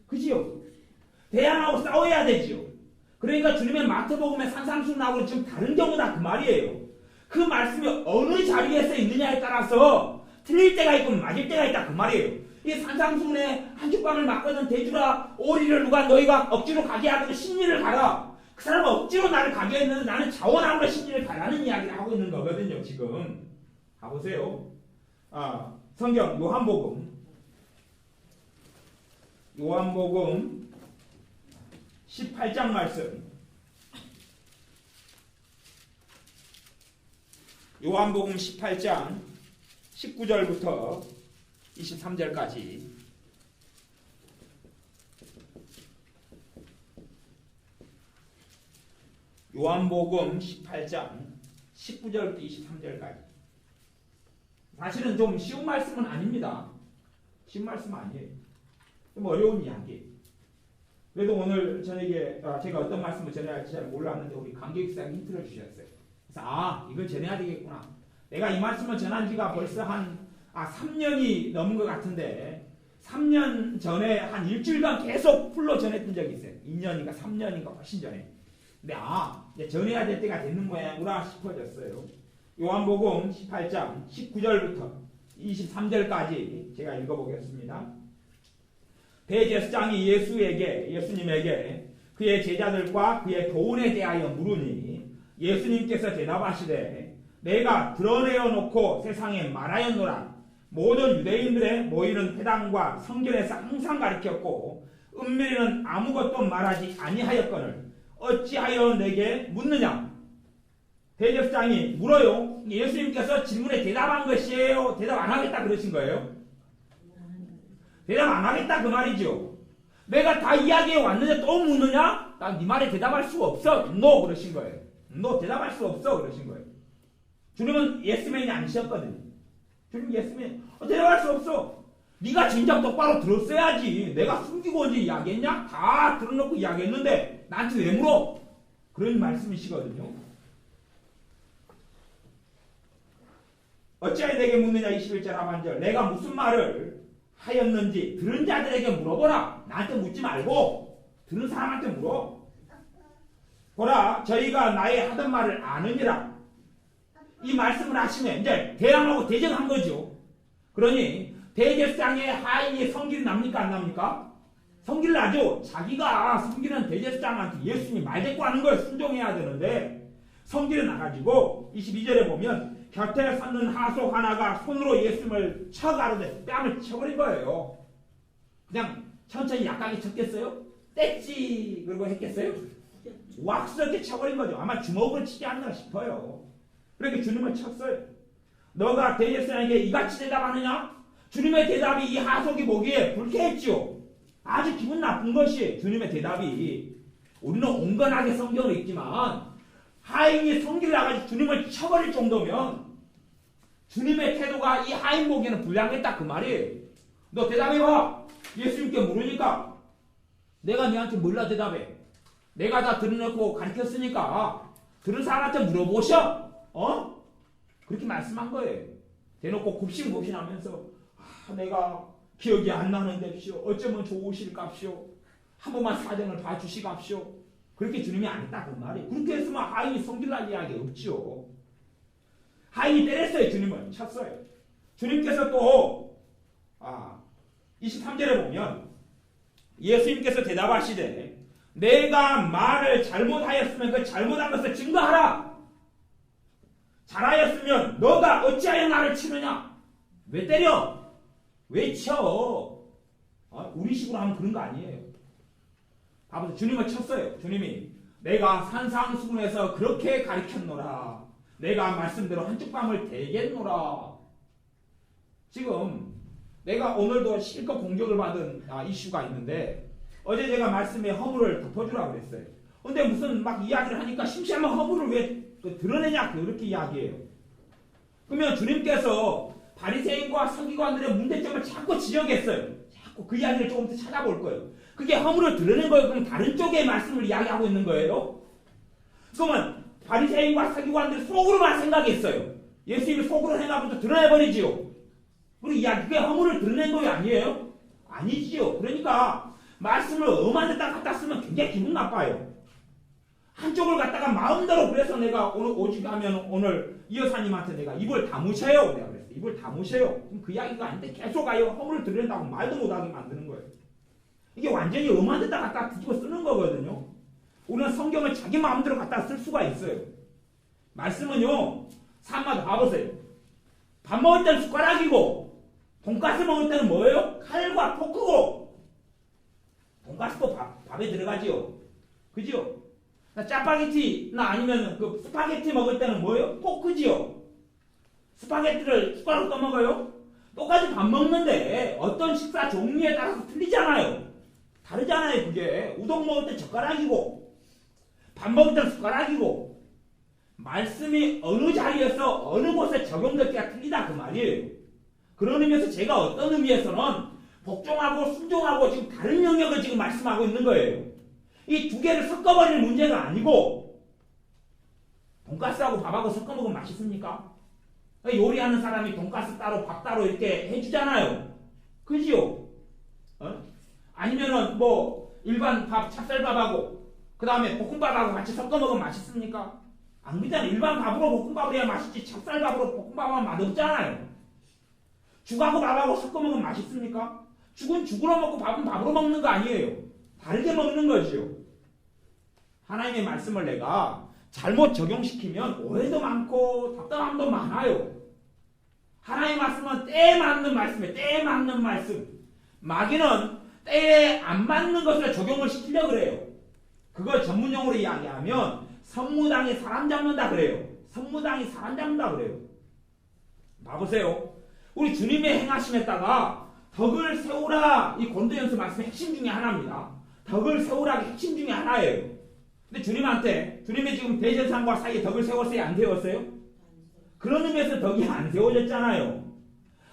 그지요? 대항하고 싸워야 되지요. 그러니까 주님의 마태복음의 산상순례하고는 지금 다른 경우다 그 말이에요. 그 말씀이 어느 자리에서 있느냐에 따라서 틀릴 때가 있고 맞을 때가 있다 그 말이에요. 이 산상순례 한쪽밤을 맞거든 대주라. 오리를 누가 너희가 억지로 가게 하거든 심리를 가라. 그 사람은 억지로 나를 가게 했는데 나는 자원함으로 심리를 가라는 이야기를 하고 있는 거거든요. 지금 가보세요. 성경 요한복음 18장 말씀. 요한복음 18장 19절부터 23절까지. 요한복음 18장 19절부터 23절까지. 사실은 좀 쉬운 말씀은 아닙니다. 쉬운 말씀은 아니에요. 좀 어려운 이야기. 그래도 오늘 저녁에 제가 어떤 말씀을 전해야 할지 잘 몰랐는데 우리 강객사님이 힌트를 주셨어요. 그래서 이걸 전해야 되겠구나. 내가 이 말씀을 전한 지가 벌써 한 3년이 넘은 것 같은데 3년 전에 한 일주일간 계속 풀로 전했던 적이 있어요. 2년인가 3년인가 훨씬 전에. 근데 이제 전해야 될 때가 되는 모양이구나 싶어졌어요. 요한복음 18장 19절부터 23절까지 제가 읽어보겠습니다. 대제사장이 예수님에게 그의 제자들과 그의 교훈에 대하여 물으니 예수님께서 대답하시되 내가 드러내어 놓고 세상에 말하였노라. 모든 유대인들의 모이는 회당과 성전에서 항상 가르쳤고 은밀히는 아무것도 말하지 아니하였거늘 어찌하여 내게 묻느냐. 대제사장이 물어요. 예수님께서 질문에 대답한 것이에요? 대답 안 하겠다 그러신 거예요? 대답 안 하겠다 그 말이죠. 내가 다 이야기해 왔는데 또 묻느냐? 난 네 말에 대답할 수 없어. No 그러신 거예요. No 대답할 수 없어 그러신 거예요. 주님은 예스맨이 아니셨거든요. 주님 예스맨. 대답할 수 없어. 네가 진작 똑바로 들었어야지. 내가 숨기고 언제 이야기했냐? 다 들어놓고 이야기했는데 나한테 왜 물어? 그런 말씀이시거든요. 어찌하여 내게 묻느냐 21절 하반절. 내가 무슨 말을 하였는지 들은 자들에게 물어보라. 나한테 묻지 말고 들은 사람한테 물어. 보라 저희가 나의 하던 말을 아느니라. 이 말씀을 하시면 이제 대항하고 대적한 거죠. 그러니 대제사장의 하인이 성질이 납니까 안 납니까? 성질 나죠. 자기가 섬기는 대제사장한테 예수님이 말대꾸 하는 걸 순종해야 되는데 성질이 나가지고 22절에 보면 곁에 섰는 하속 하나가 손으로 예수님을 쳐 가로되 뺨을 쳐버린 거예요. 그냥 천천히 약하게 쳤겠어요? 뗐지 그러고 했겠어요? 왁스럽게 쳐버린 거죠. 아마 주먹으로 치지 않나 싶어요. 그렇게 주님을 쳤어요. 너가 대제사장에게 이같이 대답하느냐? 주님의 대답이 이 하속이 보기에 불쾌했죠. 아주 기분 나쁜 것이 주님의 대답이. 우리는 온건하게 성경을 읽지만 하인이 성질을 나가지고 주님을 쳐버릴 정도면 주님의 태도가 이 하인 보기에는 불량했다 그 말이에요. 너 대답해봐. 예수님께 물으니까 내가 너한테 몰라 대답해. 내가 다 들어놓고 가르쳤으니까 들은 사람한테 물어보셔. 그렇게 말씀한 거예요. 대놓고 굽신굽신하면서 내가 기억이 안 나는데쇼. 어쩌면 좋으실까쇼. 한 번만 사정을 봐주시갑쇼. 그렇게 주님이 안 했다 그 말이에요. 그렇게 했으면 하인이 성질날 이야기 없죠. 하인이 때렸어요. 주님을 쳤어요. 주님께서 또 23절에 보면 예수님께서 대답하시되 내가 말을 잘못하였으면 그 잘못한 것을 증거하라. 잘하였으면 너가 어찌하여 나를 치느냐? 왜 때려? 왜 쳐? 우리 식으로 하면 그런 거 아니에요. 아버지 주님을 쳤어요. 주님이 내가 산상수훈에서 그렇게 가르쳤노라. 내가 말씀대로 한쪽 밤을 대겠노라. 지금 내가 오늘도 실컷 공격을 받은 이슈가 있는데 어제 제가 말씀에 허물을 덮어주라고 그랬어요. 근데 무슨 막 이야기를 하니까 심심하면 허물을 왜 드러내냐 그렇게 이야기해요. 그러면 주님께서 바리새인과 서기관들의 문제점을 자꾸 지적했어요. 자꾸 그 이야기를 조금 더 찾아볼 거예요. 그게 허물을 드러낸 거예요. 그럼 다른 쪽의 말씀을 이야기하고 있는 거예요. 그러면 바리새인과 서기관들이 속으로만 생각했어요. 예수님이 속으로 생각부터 드러내버리지요. 그리고 이야기 그게 허물을 드러낸 거예요 아니에요? 아니지요. 그러니까 말씀을 엄한 데다 갖다 쓰면 굉장히 기분 나빠요. 한쪽을 갖다가 마음대로 그래서 내가 오늘 오직 하면 오늘 이 여사님한테 내가 입을 다무셔요. 내가 그랬어요. 입을 다무셔요. 그럼 그 이야기가 아닌데 계속 허물을 드러낸다고 말도 못하게 만드는 거예요. 이게 완전히 엄한 데다 갖다 뒤집어 쓰는 거거든요. 우리는 성경을 자기 마음대로 갖다 쓸 수가 있어요. 말씀은요. 산마다 봐보세요. 밥 먹을 때는 숟가락이고 돈가스 먹을 때는 뭐예요? 칼과 포크고. 돈가스도 밥에 들어가지요. 그지요? 짜파게티나 아니면 그 스파게티 먹을 때는 뭐예요? 포크지요. 스파게티를 숟가락으로 떠먹어요? 똑같이 밥 먹는데 어떤 식사 종류에 따라서 틀리잖아요. 다르잖아요. 그게 우동 먹을 때 젓가락이고 밥 먹을 때는 숟가락이고 말씀이 어느 자리에서 어느 곳에 적용되기가 틀리다 그 말이에요. 그런 의미에서 제가 어떤 의미에서는 복종하고 순종하고 지금 다른 영역을 지금 말씀하고 있는 거예요. 이 두 개를 섞어버리는 문제가 아니고 돈가스하고 밥하고 섞어 먹으면 맛있습니까? 요리하는 사람이 돈가스 따로 밥 따로 이렇게 해주잖아요. 그지요? 아니면은 뭐 일반 밥 찹쌀밥하고 그 다음에 볶음밥하고 같이 섞어 먹으면 맛있습니까? 안 그러잖아요. 일반 밥으로 볶음밥을 해야 맛있지 찹쌀밥으로 볶음밥하면 맛없잖아요. 죽하고 밥하고 섞어 먹으면 맛있습니까? 죽은 죽으로 먹고 밥은 밥으로 먹는 거 아니에요. 다르게 먹는 거지요. 하나님의 말씀을 내가 잘못 적용시키면 오해도 많고 답답함도 많아요. 하나님의 말씀은 때에 맞는 말씀이에요. 때에 맞는 말씀. 마귀는 때에 안 맞는 것을 적용을 시키려고 그래요. 그걸 전문용어로 이야기하면 선무당이 사람 잡는다 그래요. 선무당이 사람 잡는다 그래요. 봐보세요. 우리 주님의 행하심에다가 덕을 세우라. 이 고린도전서 말씀의 핵심 중에 하나입니다. 덕을 세우라가 핵심 중에 하나예요. 근데 주님한테 주님이 지금 대제사장과 사이에 덕을 세웠어요? 안 세웠어요? 그런 의미에서 덕이 안 세워졌잖아요.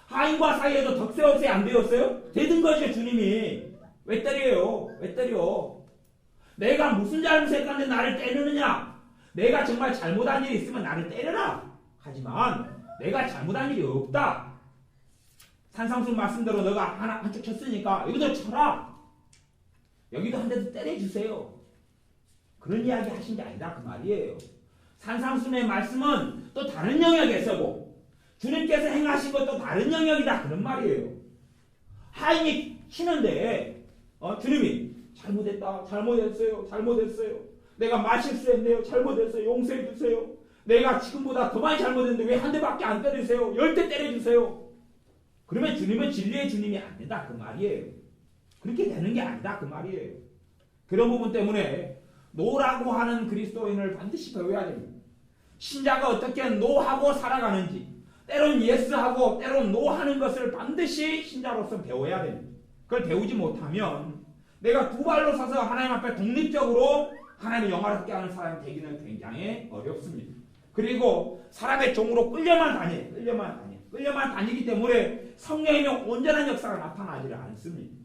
하인과 사이에도 덕 세웠어요? 안 되었어요? 되든 거죠, 주님이. 왜 때려요? 왜 때려? 내가 무슨 잘못했는데 나를 때리느냐? 내가 정말 잘못한 일이 있으면 나를 때려라. 하지만 내가 잘못한 일이 없다. 산상수 말씀대로 너가 한쪽 쳤으니까 여기도 쳐라. 여기도 한 대도 때려주세요. 그런 이야기 하신 게 아니다 그 말이에요. 산상수의 말씀은 또 다른 영역에서고 주님께서 행하신 것도 다른 영역이다 그런 말이에요. 하인이 치는데 주님이 잘못했다. 잘못했어요. 내가 말실수했네요. 잘못했어요. 용서해 주세요. 내가 지금보다 더 많이 잘못했는데 왜 한 대밖에 안 때리세요? 10대 때려주세요. 그러면 주님은 진리의 주님이 아니다 그 말이에요. 그렇게 되는 게 아니다 그 말이에요. 그런 부분 때문에 노라고 하는 그리스도인을 반드시 배워야 됩니다. 신자가 어떻게 노하고 살아가는지, 때론 예스하고 때론 노하는 것을 반드시 신자로서 배워야 됩니다. 그걸 배우지 못하면 내가 두 발로 서서 하나님 앞에 독립적으로 하나님의 영화롭게 하는 사람이 되기는 굉장히 어렵습니다. 그리고 사람의 종으로 끌려만 다니기 때문에 성령의 온전한 역사가 나타나지를 않습니다.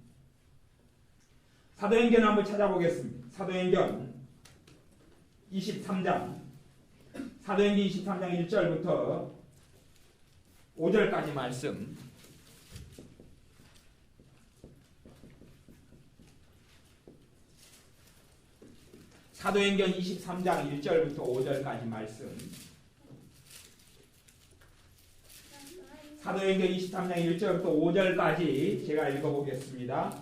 사도행전 한번 찾아보겠습니다. 사도행전 23장 1절부터 5절까지 말씀. 사도행전 23장 1절부터 5절까지 말씀. 사도행전 23장 1절부터 5절까지 제가 읽어보겠습니다.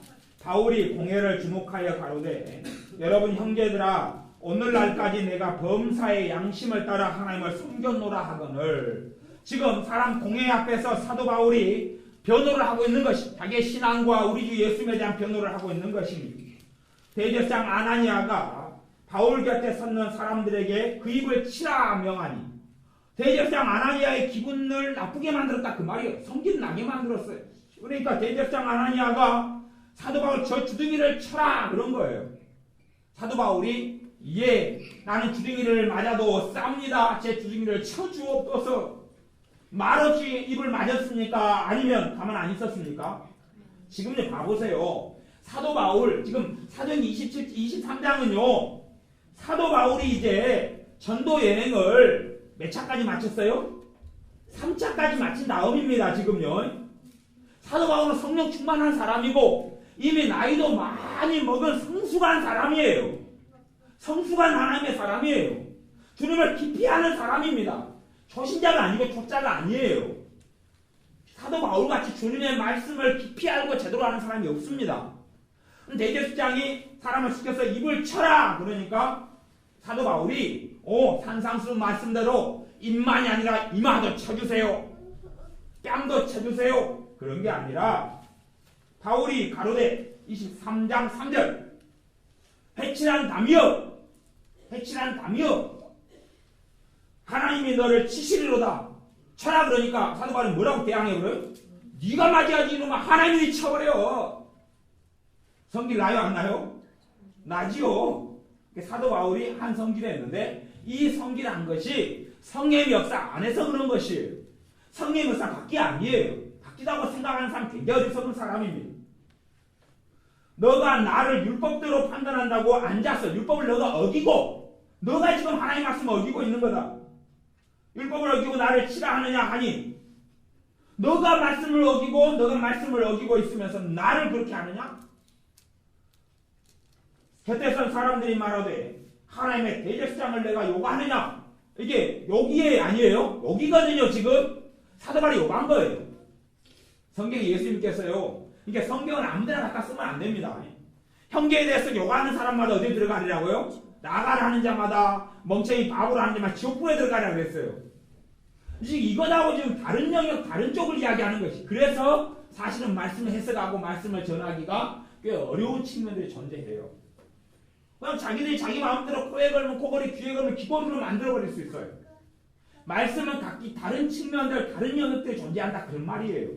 바울이 공회를 주목하여 가로되 여러분 형제들아 오늘날까지 내가 범사의 양심을 따라 하나님을 섬겼노라 하거늘. 지금 사람 공회 앞에서 사도 바울이 변호를 하고 있는 것이 자기의 신앙과 우리 주 예수님에 대한 변호를 하고 있는 것입니다. 대제사장 아나니아가 바울 곁에 섰는 사람들에게 그 입을 치라 명하니 대제사장 아나니아의 기분을 나쁘게 만들었다 그 말이에요. 성질 나게 만들었어요. 그러니까 대제사장 아나니아가 사도 바울 저 주둥이를 쳐라 그런 거예요. 사도 바울이 예 나는 주둥이를 맞아도 싸웁니다. 제 주둥이를 쳐주옵소서. 말없이 입을 맞았습니까? 아니면 가만 안 있었습니까? 지금 이제 봐보세요. 사도 바울 지금 사도행전 23장은요 사도 바울이 이제 전도 여행을 몇 차까지 마쳤어요? 3차까지 마친 다음입니다. 지금요. 사도 바울은 성령 충만한 사람이고 이미 나이도 많이 먹은 성숙한 사람이에요. 성숙한 하나님의 사람이에요. 주님을 깊이 아는 사람입니다. 초신자가 아니고 초짜가 아니에요. 사도 바울같이 주님의 말씀을 깊이 알고 제대로 아는 사람이 없습니다. 대제사장이 사람을 시켜서 입을 쳐라 그러니까 사도 바울이 산상수 말씀대로 입만이 아니라 이마도 쳐주세요. 뺨도 쳐주세요. 그런 게 아니라 바울이 가로되 23장 3절 회칠한 담이여 하나님이 너를 치시리로다. 쳐라 그러니까 사도 바울이 뭐라고 대항해 그래요? 네가 맞아야지 이놈아. 하나님이 쳐버려. 성질 나요 안 나요? 나지요. 사도 바울이 한 성질을 했는데 이 성질한 것이 성령의 역사 안에서 그런 것이에요. 성령의 역사 밖이 아니에요. 바뀌다고 생각하는 사람 굉장히 어리석은 사람입니다. 너가 나를 율법대로 판단한다고 앉아서 율법을 너가 어기고 너가 지금 하나님의 말씀을 어기고 있는 거다. 율법을 어기고 나를 치라 하느냐 하니 너가 말씀을 어기고 있으면서 나를 그렇게 하느냐? 곁에 선 사람들이 말하되 하나님의 대제사장을 내가 요구하느냐? 이게 여기에 아니에요. 여기거든요. 지금 사도 바울이 요구한 거예요. 성경에 예수님께서요. 이게 성경을 아무데나 갖다 쓰면 안 됩니다. 형제에 대해서 요구하는 사람마다 어디에 들어가리라고요? 나가라 하는 자마다 멍청이 바보라 하는 자마다 지옥불에 들어가라고 했어요. 지금 이거하고 지금 다른 영역 다른 쪽을 이야기하는 것이. 그래서 사실은 말씀을 해석하고 말씀을 전하기가 꽤 어려운 측면들이 존재해요. 그냥 자기들이 자기 마음대로 코에 걸면 코걸이, 귀에 걸면 귀걸이로 만들어버릴 수 있어요. 말씀은 각기 다른 측면들, 다른 영역들이 존재한다 그런 말이에요.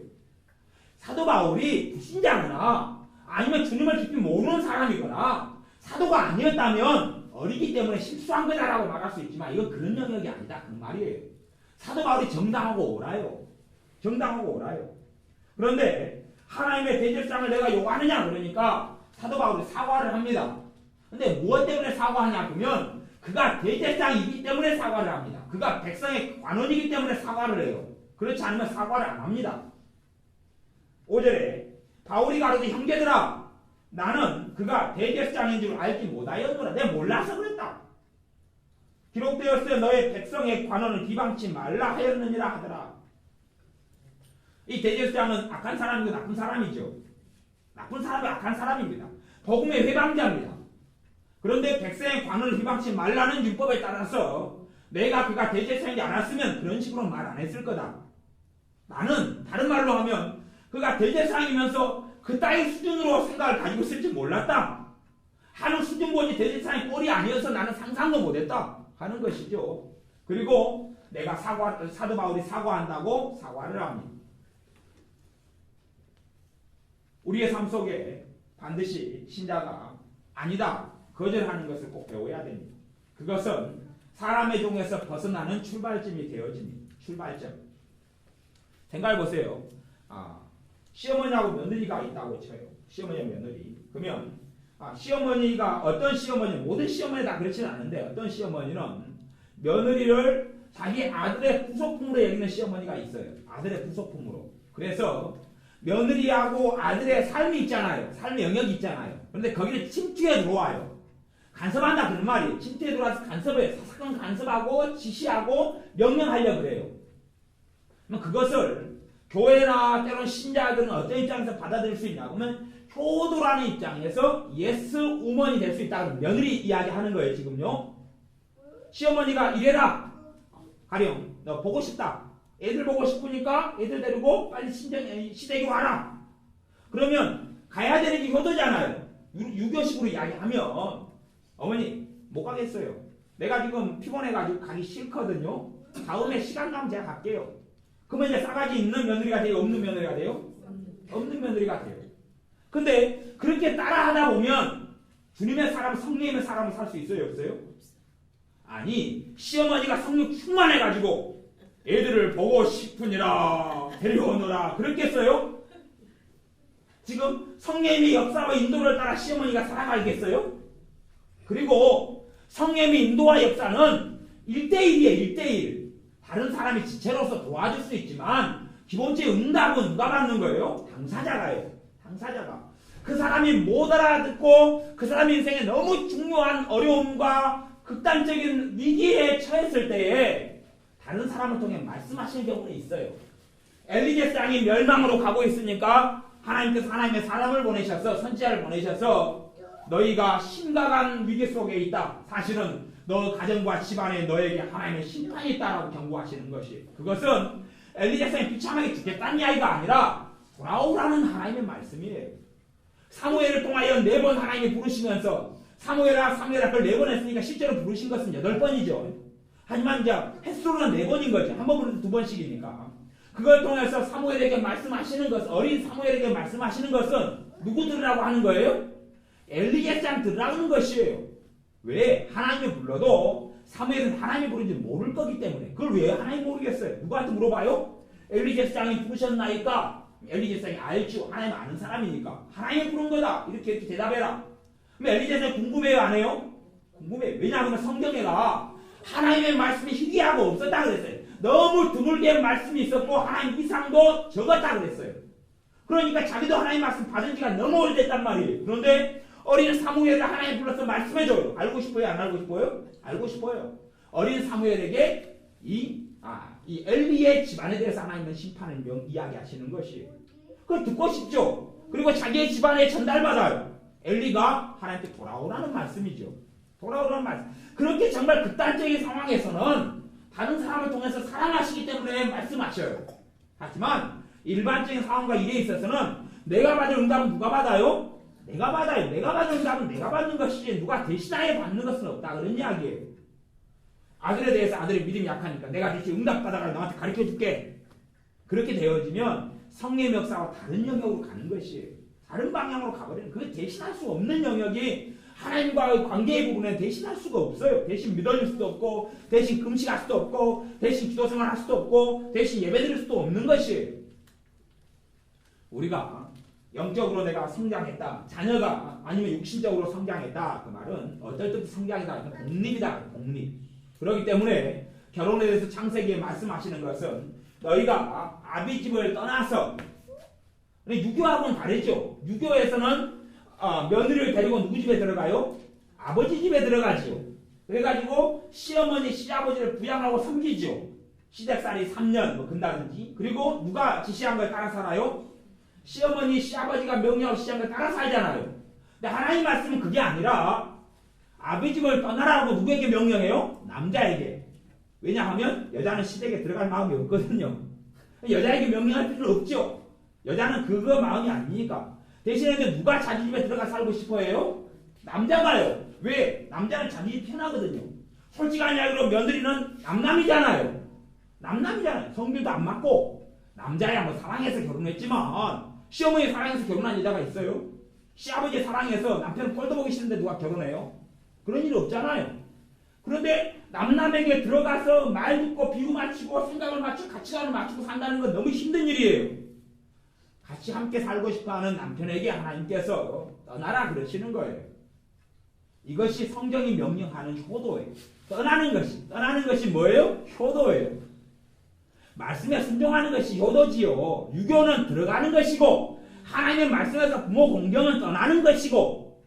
사도 바울이 불신자거나 아니면 주님을 깊이 모르는 사람이거나 사도가 아니었다면 어리기 때문에 실수한 거다라고 말할 수 있지만 이건 그런 영역이 아니다 그런 말이에요. 사도 바울이 정당하고 옳아요. 정당하고 옳아요. 그런데 하나님의 대제사장을 내가 요구하느냐 그러니까 사도 바울이 사과를 합니다. 근데 무엇 때문에 사과하냐 그러면 그가 대제사장이기 때문에 사과를 합니다. 그가 백성의 관원이기 때문에 사과를 해요. 그렇지 않으면 사과를 안 합니다. 5절에 바울이 가로되 형제들아 나는 그가 대제사장인 줄 알지 못하였노라. 내가 몰라서 그랬다. 기록되었으되 너의 백성의 관원을 비방치 말라 하였느니라 하더라. 이 대제사장은 악한 사람이고 나쁜 사람이죠. 나쁜 사람이 악한 사람입니다. 복음의 회방자입니다. 그런데 백성의 관원을 비방치 말라는 율법에 따라서 내가 그가 대제사장이지 않았으면 그런 식으로 말 안 했을 거다. 나는 다른 말로 하면 그가 대제사장이면서 그 따위 수준으로 생각을 가지고 있을지 몰랐다 하는 수준보지 대제사장의 꼴이 아니어서 나는 상상도 못했다 하는 것이죠. 그리고 내가 사도 바울이 사과한다고 사과를 합니다. 우리의 삶 속에 반드시 신자가 아니다 거절하는 것을 꼭 배워야 됩니다. 그것은 사람의 종에서 벗어나는 출발점이 되어집니다. 출발점. 생각해 보세요. 시어머니하고 며느리가 있다고 쳐요. 시어머니와 며느리. 그러면 시어머니가 어떤 시어머니, 모든 시어머니 다 그렇지는 않은데 어떤 시어머니는 며느리를 자기 아들의 부속품으로 여기는 시어머니가 있어요. 아들의 부속품으로. 그래서 며느리하고 아들의 삶이 있잖아요. 삶의 영역이 있잖아요. 그런데 거기를 침투해 들어와요. 간섭한다 그런 말이에요. 침투해 들어와서 간섭해요. 사사건 간섭하고 지시하고 명령하려고 그래요. 그럼 그것을 교회나 때로는 신자들은 어떤 입장에서 받아들일 수 있냐 그러면 효도라는 입장에서 예스 우먼이 될 수 있다. 며느리 이야기하는 거예요. 지금요. 시어머니가 이래라. 가령 너 보고 싶다. 애들 보고 싶으니까 애들 데리고 빨리 시댁으로 와라. 그러면 가야 되는 게 효도잖아요. 유교식으로 이야기하면 어머니 못 가겠어요. 내가 지금 피곤해가지고 가기 싫거든요. 다음에 시간 나면 제가 갈게요. 그러면 이제 싸가지 있는 며느리가 돼요? 없는 며느리가 돼요? 없는 며느리가 돼요. 근데 그렇게 따라하다 보면 주님의 사람, 성령의 사람을 살 수 있어요? 없어요? 아니 시어머니가 성령 충만해가지고 애들을 보고 싶으니라 데려오너라 그랬겠어요? 지금 성령의 역사와 인도를 따라 시어머니가 살아가겠어요? 그리고 성령의 인도와 역사는 1대1이에요. 1대1. 다른 사람이 지체로서 도와줄 수 있지만 기본적인 응답은 누가 받는 거예요? 당사자가요. 당사자가. 그 사람이 못 알아듣고 그 사람 인생에 너무 중요한 어려움과 극단적인 위기에 처했을 때에 다른 사람을 통해 말씀하시는 경우는 있어요. 엘리제 땅이 멸망으로 가고 있으니까 하나님께서 하나님의 사람을 보내셔서 선지자를 보내셔서 너희가 심각한 위기 속에 있다. 사실은 너 가정과 집안에 너에게 하나님의 심판이 있다라고 경고하시는 것이 그것은 엘리제 땅이 비참하게 죽겠다는 이야기가 아니라 돌아오라는 하나님의 말씀이에요. 사무엘을 통하여 4번 하나님이 부르시면서 사무엘아 그걸 4번 했으니까 실제로 부르신 것은 8번이죠. 하지만 이제 횟수로는 4번인 거죠. 한 번 부르면 2번씩이니까. 그걸 통해서 사무엘에게 말씀하시는 것은 어린 사무엘에게 말씀하시는 것은 누구 들으라고 하는 거예요? 엘리제장 들으라는 것이에요. 왜? 하나님이 불러도 사무엘은 하나님이 부른지 모를 거기 때문에. 그걸 왜 하나님이 모르겠어요? 누구한테 물어봐요? 엘리제장이 부르셨나이까? 엘리제장이 알죠. 하나님 아는 사람이니까. 하나님이 부른 거다. 이렇게 대답해라. 그럼 엘리제장이 궁금해요? 안 해요? 궁금해요. 왜냐하면 성경에가 하나님의 말씀이 희귀하고 없었다 그랬어요. 너무 드물게 말씀이 있었고 하나님 이상도 적었다 그랬어요. 그러니까 자기도 하나님 말씀 받은 지가 너무 오래됐단 말이에요. 그런데 어린 사무엘을 하나님 불러서 말씀해줘요. 알고 싶어요? 안 알고 싶어요? 알고 싶어요. 어린 사무엘에게 이 엘리의 집안에 대해서 하나님은 심판을 이야기하시는 것이에요. 그걸 듣고 싶죠. 그리고 자기의 집안에 전달받아요. 엘리가 하나님께 돌아오라는 말씀이죠. 돌아오라는 말씀. 그렇게 정말 극단적인 상황에서는 다른 사람을 통해서 사랑하시기 때문에 말씀하셔요. 하지만 일반적인 상황과 일에 있어서는 내가 받은 응답은 누가 받아요? 내가 받아요. 내가 받은 응답은 내가 받는 것이지 누가 대신하여 받는 것은 없다. 그런 이야기예요. 아들에 대해서 아들의 믿음이 약하니까 내가 대신 응답 받아가 너한테 가르쳐줄게. 그렇게 되어지면 성령의 역사와 다른 영역으로 가는 것이에요. 다른 방향으로 가버리는 그게 대신할 수 없는 영역이 하나님과의 관계의 부분에 대신할 수가 없어요. 대신 믿어줄 수도 없고, 대신 금식할 수도 없고, 대신 기도생활 할 수도 없고, 대신 예배드릴 수도 없는 것이에요. 우리가 영적으로 내가 성장했다, 자녀가 아니면 육신적으로 성장했다, 그 말은 어떨 때도 성장이다, 독립이다, 독립. 그렇기 때문에 결혼에 대해서 창세기에 말씀하시는 것은 너희가 아비 집을 떠나서, 유교하고는 다르죠. 유교에서는 며느리를 데리고 누구 집에 들어가요? 아버지 집에 들어가지요. 그래가지고 시어머니, 시아버지를 부양하고 섬기죠. 시댁살이 3년 뭐 근다든지. 그리고 누가 지시한 걸 따라 살아요? 시어머니, 시아버지가 명령하고 지시한 걸 따라 살잖아요. 근데 하나님 말씀은 그게 아니라 아비 집을 떠나라고 누구에게 명령해요? 남자에게. 왜냐하면 여자는 시댁에 들어갈 마음이 없거든요. 여자에게 명령할 필요 없죠. 여자는 그거 마음이 아니니까. 대신에 누가 자기 집에 들어가 살고 싶어 해요? 남자가요. 왜? 남자는 자기 집 편하거든요. 솔직한 이야기로 며느리는 남남이잖아요. 남남이잖아요. 성별도 안 맞고. 남자야 뭐 사랑해서 결혼했지만 시어머니 사랑해서 결혼한 여자가 있어요? 시아버지 사랑해서 남편 꼴도 보기 싫은데 누가 결혼해요? 그런 일 없잖아요. 그런데 남남에게 들어가서 말 듣고 비유 맞추고 생각을 맞추고 가치관을 맞추고 산다는 건 너무 힘든 일이에요. 같이 함께 살고 싶어하는 남편에게 하나님께서 떠나라 그러시는 거예요. 이것이 성경이 명령하는 효도예요. 떠나는 것이 뭐예요? 효도예요. 말씀에 순종하는 것이 효도지요. 유교는 들어가는 것이고 하나님의 말씀에서 부모 공경은 떠나는 것이고,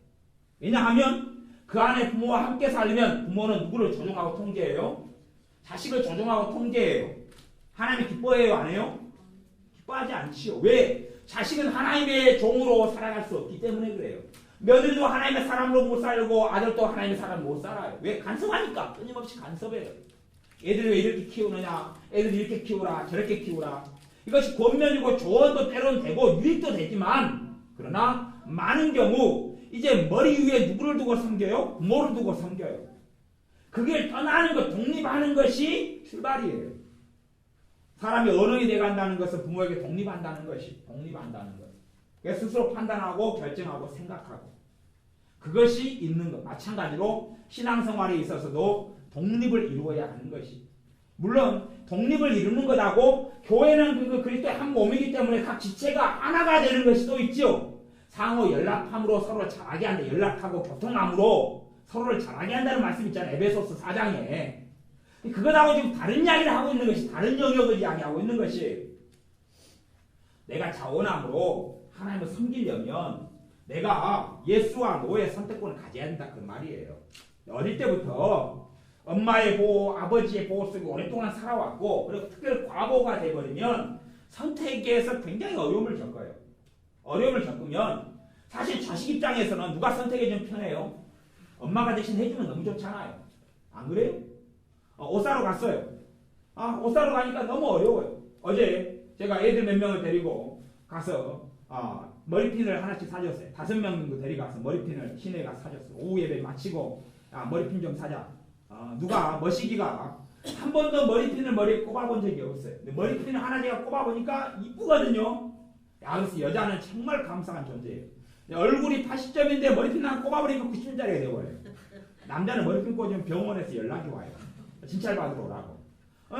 왜냐하면 그 안에 부모와 함께 살려면 부모는 누구를 조종하고 통제해요? 자식을 조종하고 통제해요. 하나님이 기뻐해요? 안 해요? 기뻐하지 않지요. 왜? 자식은 하나님의 종으로 살아갈 수 없기 때문에 그래요. 며느리도 하나님의 사람으로 못 살고 아들도 하나님의 사람 못 살아요. 왜? 간섭하니까. 끊임없이 간섭해요. 애들 왜 이렇게 키우느냐, 애들 이렇게 키우라, 저렇게 키우라. 이것이 권면이고 조언도 때로는 되고 유익도 되지만, 그러나 많은 경우 이제 머리 위에 누구를 두고 섬겨요? 부모를 두고 섬겨요. 그게 떠나는 것, 독립하는 것이 출발이에요. 사람이 어른이 돼간다는 것은 부모에게 독립한다는 것. 그래서 스스로 판단하고 결정하고 생각하고, 그것이 있는 것. 마찬가지로 신앙생활에 있어서도 독립을 이루어야 하는 것이. 물론 독립을 이루는 것하고 교회는 그리스도의 한 몸이기 때문에 각 지체가 하나가 되는 것이 또 있죠. 상호 연락함으로 서로 잘하게 한다. 연락하고 교통함으로 서로를 잘하게 한다는 말씀 있잖아요. 에베소서 4장에. 그것하고 지금 다른 이야기를 하고 있는 것이, 다른 영역을 이야기하고 있는 것이, 내가 자원함으로 하나님을 섬기려면 내가 예수와 노의 선택권을 가져야 된다, 그 말이에요. 어릴 때부터 엄마의 보호, 아버지의 보호 속에 오랫동안 살아왔고, 그리고 특별히 과보가 돼버리면 선택에서 굉장히 어려움을 겪어요. 어려움을 겪으면 사실 자식 입장에서는 누가 선택해주면 편해요? 엄마가 대신 해주면 너무 좋잖아요. 안 그래요? 옷 사러 갔어요. 옷 사러 가니까 너무 어려워요. 어제 제가 애들 몇 명을 데리고 가서 머리핀을 하나씩 사줬어요. 5명 정도 데리고가서 머리핀을 시내에 가서 사줬어요. 오후 예배 마치고 머리핀 좀 사자. 누가 머시기가 한 번도 머리핀을 머리에 꼽아본 적이 없어요. 근데 머리핀을 하나 제가 꼽아보니까 이쁘거든요. 그래서 여자는 정말 감사한 존재예요. 얼굴이 80점인데 머리핀 하나 꼽아버리니까 90점짜리가 되어버려요. 남자는 머리핀 꽂으면 병원에서 연락이 와요. 진찰받으러 오라고.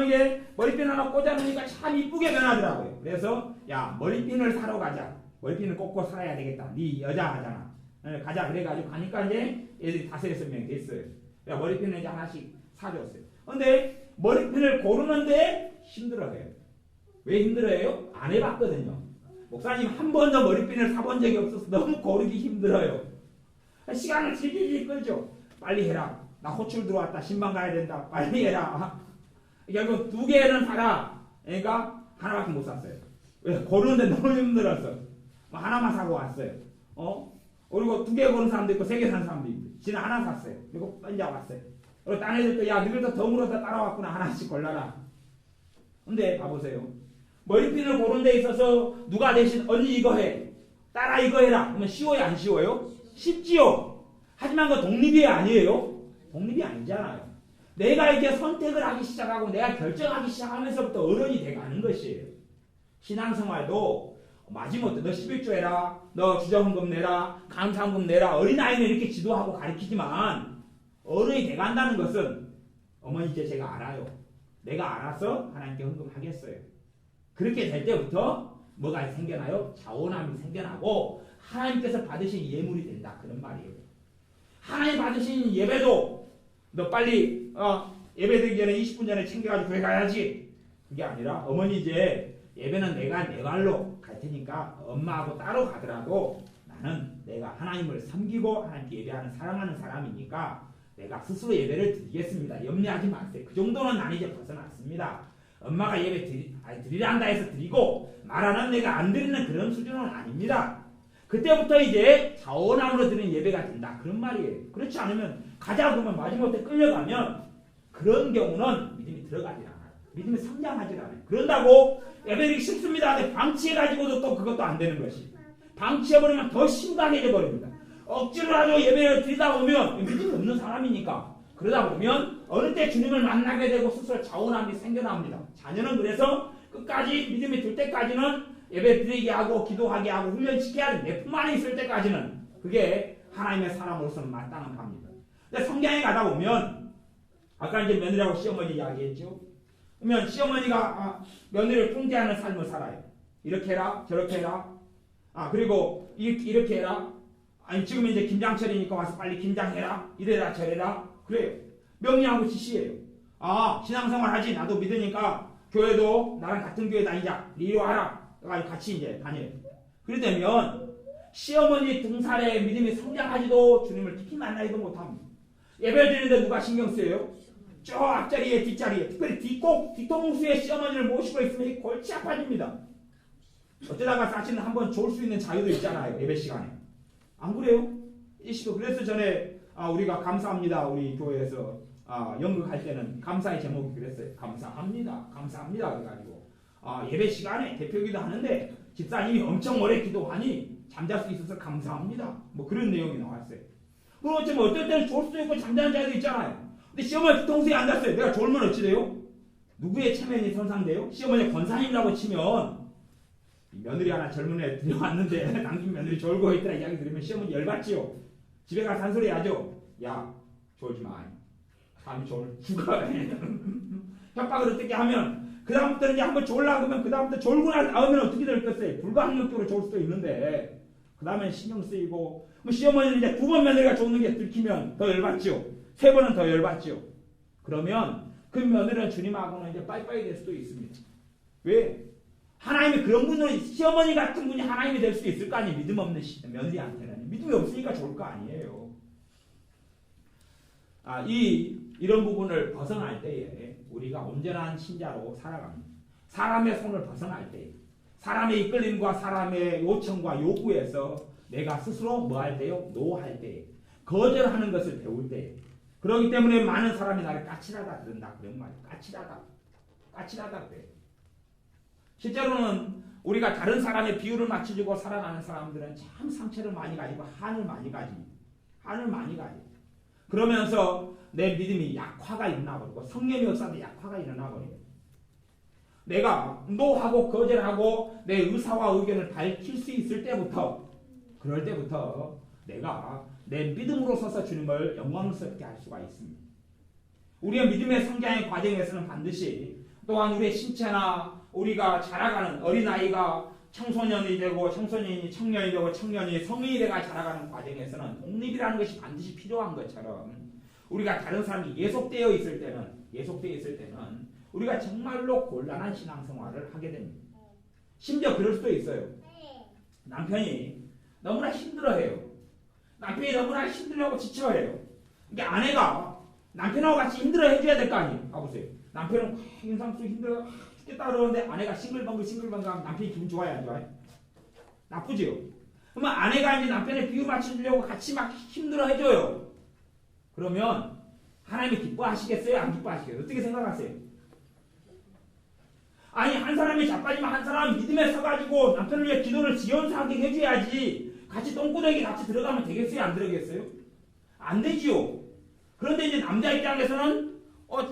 이게 머리핀 하나 꽂아놓으니까 참 이쁘게 변하더라고요. 그래서 야, 머리핀을 사러 가자. 머리핀을 꽂고 살아야 되겠다. 네 여자잖아. 가자. 그래가지고 가니까 이제 애들이 5-6명 됐어요. 머리핀을 이제 하나씩 사줬어요. 근데 머리핀을 고르는데 힘들어해요. 왜 힘들어해요? 안 해봤거든요. 목사님 한 번도 머리핀을 사본 적이 없어서 너무 고르기 힘들어요. 시간을 질질 끌죠. 빨리 해라. 나 호출 들어왔다. 신방 가야 된다. 빨리 해라. 결국 2개는 사라. 그러니까 하나밖에 못 샀어요. 왜? 고르는데 너무 힘들었어. 하나만 사고 왔어요. 그리고 2개 고른 사람도 있고 3개 산 사람도 있고. 지는 하나 샀어요. 그리고 혼자 왔어요. 그리고 딴 애들도 야 너희도 덤으로 따라왔구나. 하나씩 골라라. 근데 봐보세요. 머리핀을 고른 데 있어서 누가 대신 언니 이거 해. 따라 이거 해라. 그러면 쉬워요 안 쉬워요? 쉽지요. 하지만 그 독립이 아니에요. 독립이 아니잖아요. 내가 이제 선택을 하기 시작하고 내가 결정하기 시작하면서부터 어른이 돼가는 것이에요. 신앙생활도 마지못해 너 11조 해라, 너 주정헌금 내라, 감사헌금 내라, 어린아이는 이렇게 지도하고 가르치지만 어른이 돼간다는 것은 어머니 이제 제가 알아요. 내가 알아서 하나님께 헌금하겠어요. 그렇게 될 때부터 뭐가 생겨나요? 자원함이 생겨나고 하나님께서 받으신 예물이 된다. 그런 말이에요. 하나님 받으신 예배도 너 빨리 예배드리기 전에 20분 전에 챙겨가지고 교회 가야지. 그게 아니라 어머니 이제 예배는 내가 내 발로 갈 테니까 엄마하고 따로 가더라도 나는 내가 하나님을 섬기고 하나님께 예배하는 사랑하는 사람이니까 내가 스스로 예배를 드리겠습니다. 염려하지 마세요. 그 정도는 난 이제 벗어났습니다. 엄마가 예배 드리라 한다 해서 드리고 말하는 내가 안 드리는 그런 수준은 아닙니다. 그때부터 이제 자원함으로 드리는 예배가 된다. 그런 말이에요. 그렇지 않으면 가자 그러면 마지못해 끌려가면 그런 경우는 믿음이 들어가지 않아요. 믿음이 성장하지 않아요. 그런다고 예배드리기 쉽습니다. 근데 방치해가지고도 또 그것도 안 되는 것이. 방치해버리면 더 심각해져 버립니다. 억지로 하죠. 예배를 드리다 보면 믿음이 없는 사람이니까 그러다 보면 어느 때 주님을 만나게 되고 스스로 자원함이 생겨납니다. 자녀는 그래서 끝까지 믿음이 들 때까지는 예배 드리게 하고 기도하게 하고 훈련시켜야 돼. 내 품 안에 있을 때까지는 그게 하나님의 사람으로서는 마땅한 바입니다. 근데 성경에 가다 보면 아까 이제 며느리하고 시어머니 이야기했죠. 그러면 시어머니가 며느리를 통제하는 삶을 살아요. 이렇게 해라 저렇게 해라. 그리고 이렇게 해라. 아니 지금 이제 김장철이니까 와서 빨리 김장해라. 이래라 저래라. 그래요. 명령하고 지시해요. 신앙생활 하지. 나도 믿으니까 교회도 나랑 같은 교회 다니자. 이리 와라. 같이 이제 다녀요. 그러면 시어머니 등살에 믿음이 성장하지도 주님을 깊이 만나지도 못합니다. 예배를 드리는데 누가 신경 쓰여요? 저 앞자리에 뒷자리에 특별히 뒤통수에 시어머니를 모시고 있으면 골치 아파집니다. 어쩌다가 사실은 한번 좋을 수 있는 자유도 있잖아요. 예배 시간에. 안 그래요? 그래서 전에 우리가 감사합니다. 우리 교회에서 연극할 때는 감사의 제목이 그랬어요. 감사합니다. 그래가지고 예배 시간에 대표기도 하는데 집사님이 엄청 오래 기도하니 잠잘 수 있어서 감사합니다. 뭐 그런 내용이 나왔어요. 그럼 어쩌면 어떨 때는 졸 수도 있고 잠자는 자도 있잖아요. 근데 시어머니 뒤통수에 앉았어요. 내가 졸면 어찌 돼요? 누구의 체면이 손상돼요? 시어머니 권사님이라고 치면 며느리 하나 젊은 애 들여왔는데 남긴 며느리 졸고 있더라 이야기 들으면 시어머니 열받지요. 집에 가서 한 소리 하죠. 야 졸지 마. 밤이 죽어. 협박을 어떻게 하면 그 다음부터는 이제 한번 졸라 그러면 그 다음부터 졸고 나면 어떻게 될겠어요? 불가항력적으로 졸 수도 있는데 그 다음엔 신경 쓰이고 뭐 시어머니는 이제 2번 며느리가 졸는 게 들키면 더 열받지요. 3번은 더 열받지요. 그러면 그 며느리는 주님하고는 이제 빠이빠이 될 수도 있습니다. 왜? 하나님이 그런 분은 시어머니 같은 분이 하나님이 될 수 있을 거 아니에요. 믿음 없는 며느리한테는. 믿음이 없으니까 좋을 거 아니에요. 이런 부분을 벗어날 때에 우리가 온전한 신자로 살아갑니다. 사람의 손을 벗어날 때 사람의 이끌림과 사람의 요청과 요구에서 내가 스스로 뭐 할 때요? 노할 때 거절하는 것을 배울 때 그렇기 때문에 많은 사람이 나를 까칠하다 그런다. 그런 말이에요. 까칠하다 그래요. 실제로는 우리가 다른 사람의 비유를 맞춰주고 살아가는 사람들은 참 상처를 많이 가지고 한을 많이 가집니다. 그러면서 내 믿음이 약화가 일어나버리고 성령이 없어도 약화가 일어나버려요. 내가 노하고 거절하고 내 의사와 의견을 밝힐 수 있을 때부터 그럴 때부터 내가 내 믿음으로 서서 주님을 영광스럽게 할 수가 있습니다. 우리의 믿음의 성장의 과정에서는 반드시 또한 우리의 신체나 우리가 자라가는 어린아이가 청소년이 되고 청소년이 청년이 되고 청년이 성인이 되가 자라가는 과정에서는 독립이라는 것이 반드시 필요한 것처럼 우리가 다른 사람이 예속되어 있을 때는 우리가 정말로 곤란한 신앙생활을 하게 됩니다. 심지어 그럴 수도 있어요. 남편이 너무나 힘들어해요. 남편이 너무나 힘들어하고 지쳐해요. 그러니까 아내가 남편하고 같이 힘들어해줘야 될 거 아니에요. 가보세요. 남편은 인상 쓰기 힘들어 죽겠다 그러는데 아내가 싱글벙글 하면 남편이 기분 좋아요 안 좋아요? 나쁘지요. 그러면 아내가 이제 남편의 비유 맞춰주려고 같이 막 힘들어해줘요. 그러면 하나님이 기뻐하시겠어요? 안 기뻐하시겠어요? 어떻게 생각하세요? 아니 한 사람이 자빠지면 한 사람은 믿음에 서가지고 남편을 위해 기도를 지연사하게 해줘야지 같이 똥구덩이 같이 들어가면 되겠어요? 안 들어겠어요? 안 되지요. 그런데 이제 남자 입장에서는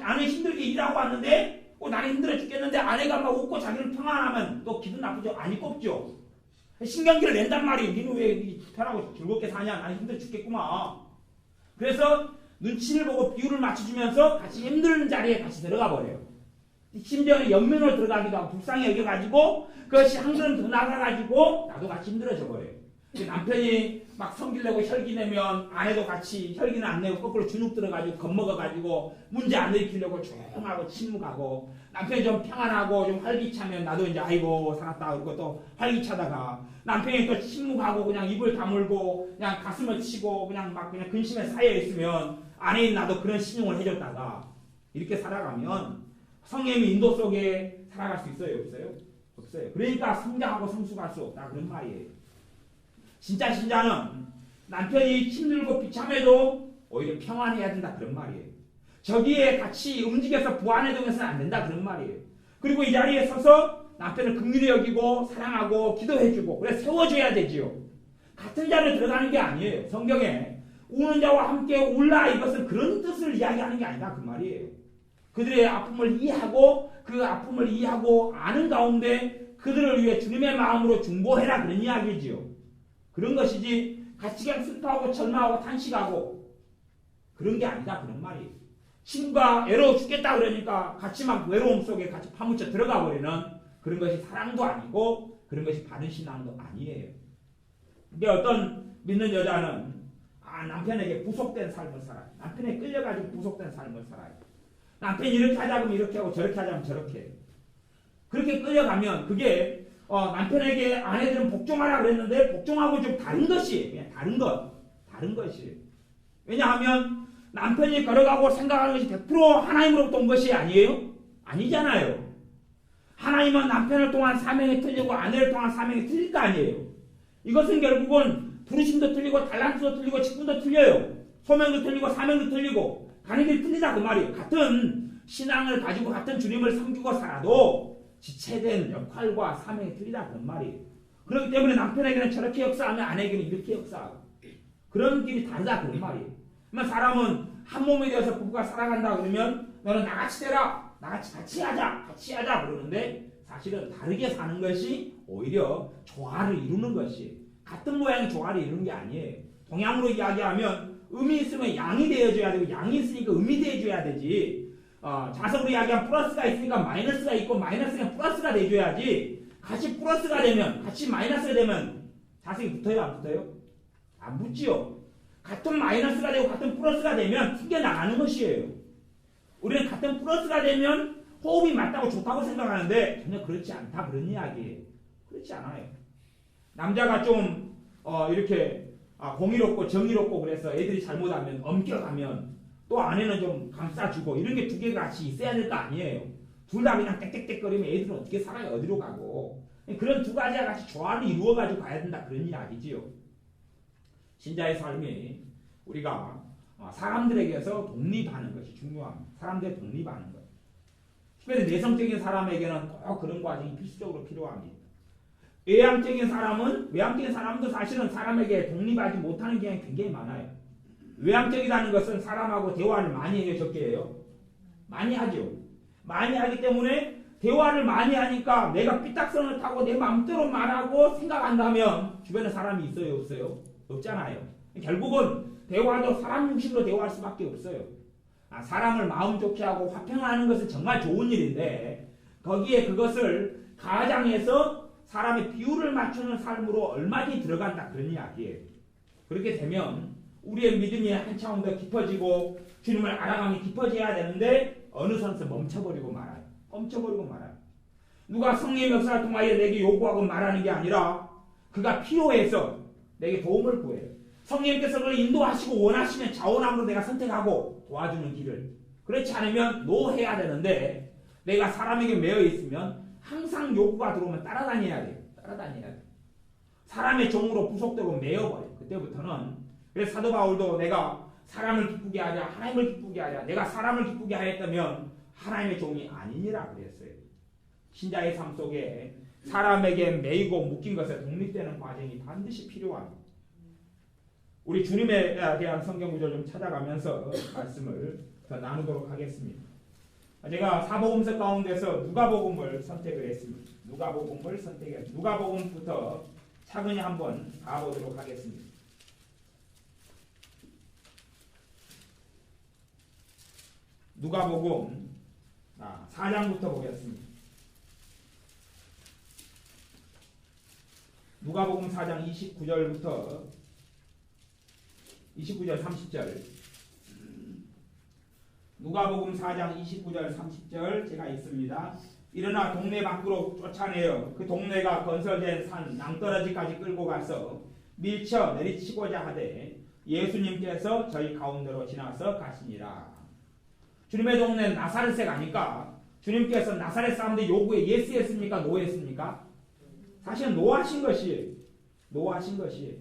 아내 힘들게 일하고 왔는데 나는 힘들어 죽겠는데 아내가 막 웃고 자기는 평안하면 또 기분 나쁘죠? 안 이꼽죠? 신경질을 낸단 말이에요. 니는 왜 편하고 즐겁게 사냐? 난 힘들어 죽겠구만. 그래서 눈치를 보고 비율을 맞춰주면서 같이 힘든 자리에 같이 들어가 버려요. 심지어는 연민으로 들어가기도 하고 불쌍히 여겨가지고 그것이 한 걸음 더 나가가지고 나도 같이 힘들어져 버려요. 남편이 막 성질내고 혈기내면 아내도 같이 혈기는 안 내고 거꾸로 주눅 들어가지고 겁먹어가지고 문제 안 일으키려고 조용하고 침묵하고, 남편이 좀 평안하고 좀 활기차면 나도 이제 아이고 살았다 그러고 또 활기차다가, 남편이 또 침묵하고 그냥 입을 다물고 그냥 가슴을 치고 그냥 막 그냥 근심에 쌓여 있으면 아내인 나도 그런 신용을 해줬다가 이렇게 살아가면 성령의 인도 속에 살아갈 수 있어요? 없어요? 없어요. 그러니까 성장하고 성숙할 수 없다 그런 말이에요. 진짜 신자는 남편이 힘들고 비참해도 오히려 평안해야 된다 그런 말이에요. 저기에 같이 움직여서 부안해동해서는 안 된다 그런 말이에요. 그리고 이 자리에 서서 남편을 긍휼히 여기고 사랑하고 기도해주고 그래 세워줘야 되지요. 같은 자리에 들어가는 게 아니에요. 성경에 우는 자와 함께 울라, 이것은 그런 뜻을 이야기하는 게 아니다 그 말이에요. 그들의 아픔을 이해하고 그 아픔을 이해하고 아는 가운데 그들을 위해 주님의 마음으로 중보해라 그런 이야기지요. 그런 것이지 같이 그냥 슬퍼하고 절망하고 탄식하고 그런 게 아니다 그런 말이에요. 친구가 외로워 죽겠다 그러니까 같이 막 외로움 속에 같이 파묻혀 들어가 버리는 그런 것이 사랑도 아니고 그런 것이 바른 신앙도 아니에요. 근데 어떤 믿는 여자는 남편에게 부속된 삶을 살아요. 남편에 끌려가지고 부속된 삶을 살아요. 남편이 이렇게 하자면 이렇게 하고 저렇게 하자면 저렇게 해요. 그렇게 끌려가면 그게 남편에게 아내들은 복종하라 그랬는데 복종하고 좀 다른 것이 그냥 다른 것이. 왜냐하면 남편이 걸어가고 생각하는 것이 100% 하나님으로부터 온 것이 아니에요? 아니잖아요. 하나님은 남편을 통한 사명이 틀리고 아내를 통한 사명이 틀릴 거 아니에요. 이것은 결국은 부르심도 틀리고 달란트도 틀리고 직분도 틀려요. 소명도 틀리고 사명도 틀리고 가는 길이 틀리다 그 말이에요. 같은 신앙을 가지고 같은 주님을 섬기고 살아도 지체된 역할과 사명이 틀리다 그런 말이에요. 그렇기 때문에 남편에게는 저렇게 역사하면 아내에게는 이렇게 역사하고 그런 길이 다르다 그런 말이에요. 그러면 사람은 한 몸이 되어서 부부가 살아간다 그러면 너는 나같이 되라, 나같이 같이 하자 그러는데 사실은 다르게 사는 것이 오히려 조화를 이루는 것이, 같은 모양의 조화를 이루는 게 아니에요. 동양으로 이야기하면 음이 있으면 양이 되어줘야 되고 양이 있으니까 음이 되어줘야 되지. 자석으로 이야기하면 플러스가 있으니까 마이너스가 있고 마이너스가 플러스가 돼줘야지. 같이 플러스가 되면 같이 마이너스가 되면 자석이 붙어요 안 붙어요? 안 붙지요. 같은 마이너스가 되고 같은 플러스가 되면 튕겨나가는 것이에요. 우리는 같은 플러스가 되면 호흡이 맞다고 좋다고 생각하는데 전혀 그렇지 않다 그런 이야기예요. 그렇지 않아요. 남자가 좀 이렇게 공의롭고 정의롭고 그래서 애들이 잘못하면 엄격하면 또 아내는 좀 감싸주고 이런 게 두 개가 같이 있어야 될 거 아니에요. 둘 다 그냥 땡땡땡거리면 애들은 어떻게 살아요? 어디로 가고. 그런 두 가지가 같이 조화를 이루어가지고 가야 된다 그런 이야기지요. 신자의 삶이 우리가 사람들에게서 독립하는 것이 중요합니다. 사람들의 독립하는 것. 특별히 내성적인 사람에게는 꼭 그런 과정이 필수적으로 필요합니다. 외향적인 사람도 사실은 사람에게 독립하지 못하는 경향이 굉장히 많아요. 외향적이라는 것은 사람하고 대화를 많이 해요, 적게 해요? 많이 하죠. 많이 하기 때문에 대화를 많이 하니까 내가 삐딱선을 타고 내 마음대로 말하고 생각한다면 주변에 사람이 있어요, 없어요? 없잖아요. 결국은 대화도 사람 중심으로 대화할 수밖에 없어요. 사람을 마음 좋게 하고 화평하는 것은 정말 좋은 일인데 거기에 그것을 가장해서 사람의 비율을 맞추는 삶으로 얼마든지 들어간다 그런 이야기예요. 그렇게 되면 우리의 믿음이 한 차원 더 깊어지고 주님을 알아가면 깊어져야 되는데 어느 선에서 멈춰버리고 말아요. 누가 성령의 역사를 통하여 내게 요구하고 말하는 게 아니라 그가 필요해서 내게 도움을 구해요. 성령님께서 그를 인도하시고 원하시면 자원함으로 내가 선택하고 도와주는 길을. 그렇지 않으면 노해야 되는데 내가 사람에게 매여 있으면 항상 요구가 들어오면 따라다녀야 돼요. 사람의 종으로 부속되고 매여버려요. 그때부터는. 그래서 사도 바울도 내가 사람을 기쁘게 하랴 하나님을 기쁘게 하랴 내가 사람을 기쁘게 하였다면 하나님의 종이 아니니라 그랬어요. 신자의 삶 속에 사람에게 매이고 묶인 것에 독립되는 과정이 반드시 필요합니다. 우리 주님에 대한 성경 구절 좀 찾아가면서 말씀을 더 나누도록 하겠습니다. 제가 사복음서 가운데서 누가복음을 선택을 했습니다. 누가복음부터 차근히 한번 봐보도록 하겠습니다. 누가복음 4장부터 보겠습니다. 누가복음 4장 29절부터 29절 30절. 누가복음 4장 29절 30절 제가 읽습니다. 일어나 동네 밖으로 쫓아내어 그 동네가 건설된 산 낭떠러지까지 끌고 가서 밀쳐 내리치고자 하되 예수님께서 저희 가운데로 지나서 가시니라. 주님의 동네는 나사렛에 가니까 주님께서 나사렛 사람들 요구에 예스했습니까? 노했습니까? 사실은 노하신 것이에요. 노하신 것이에요.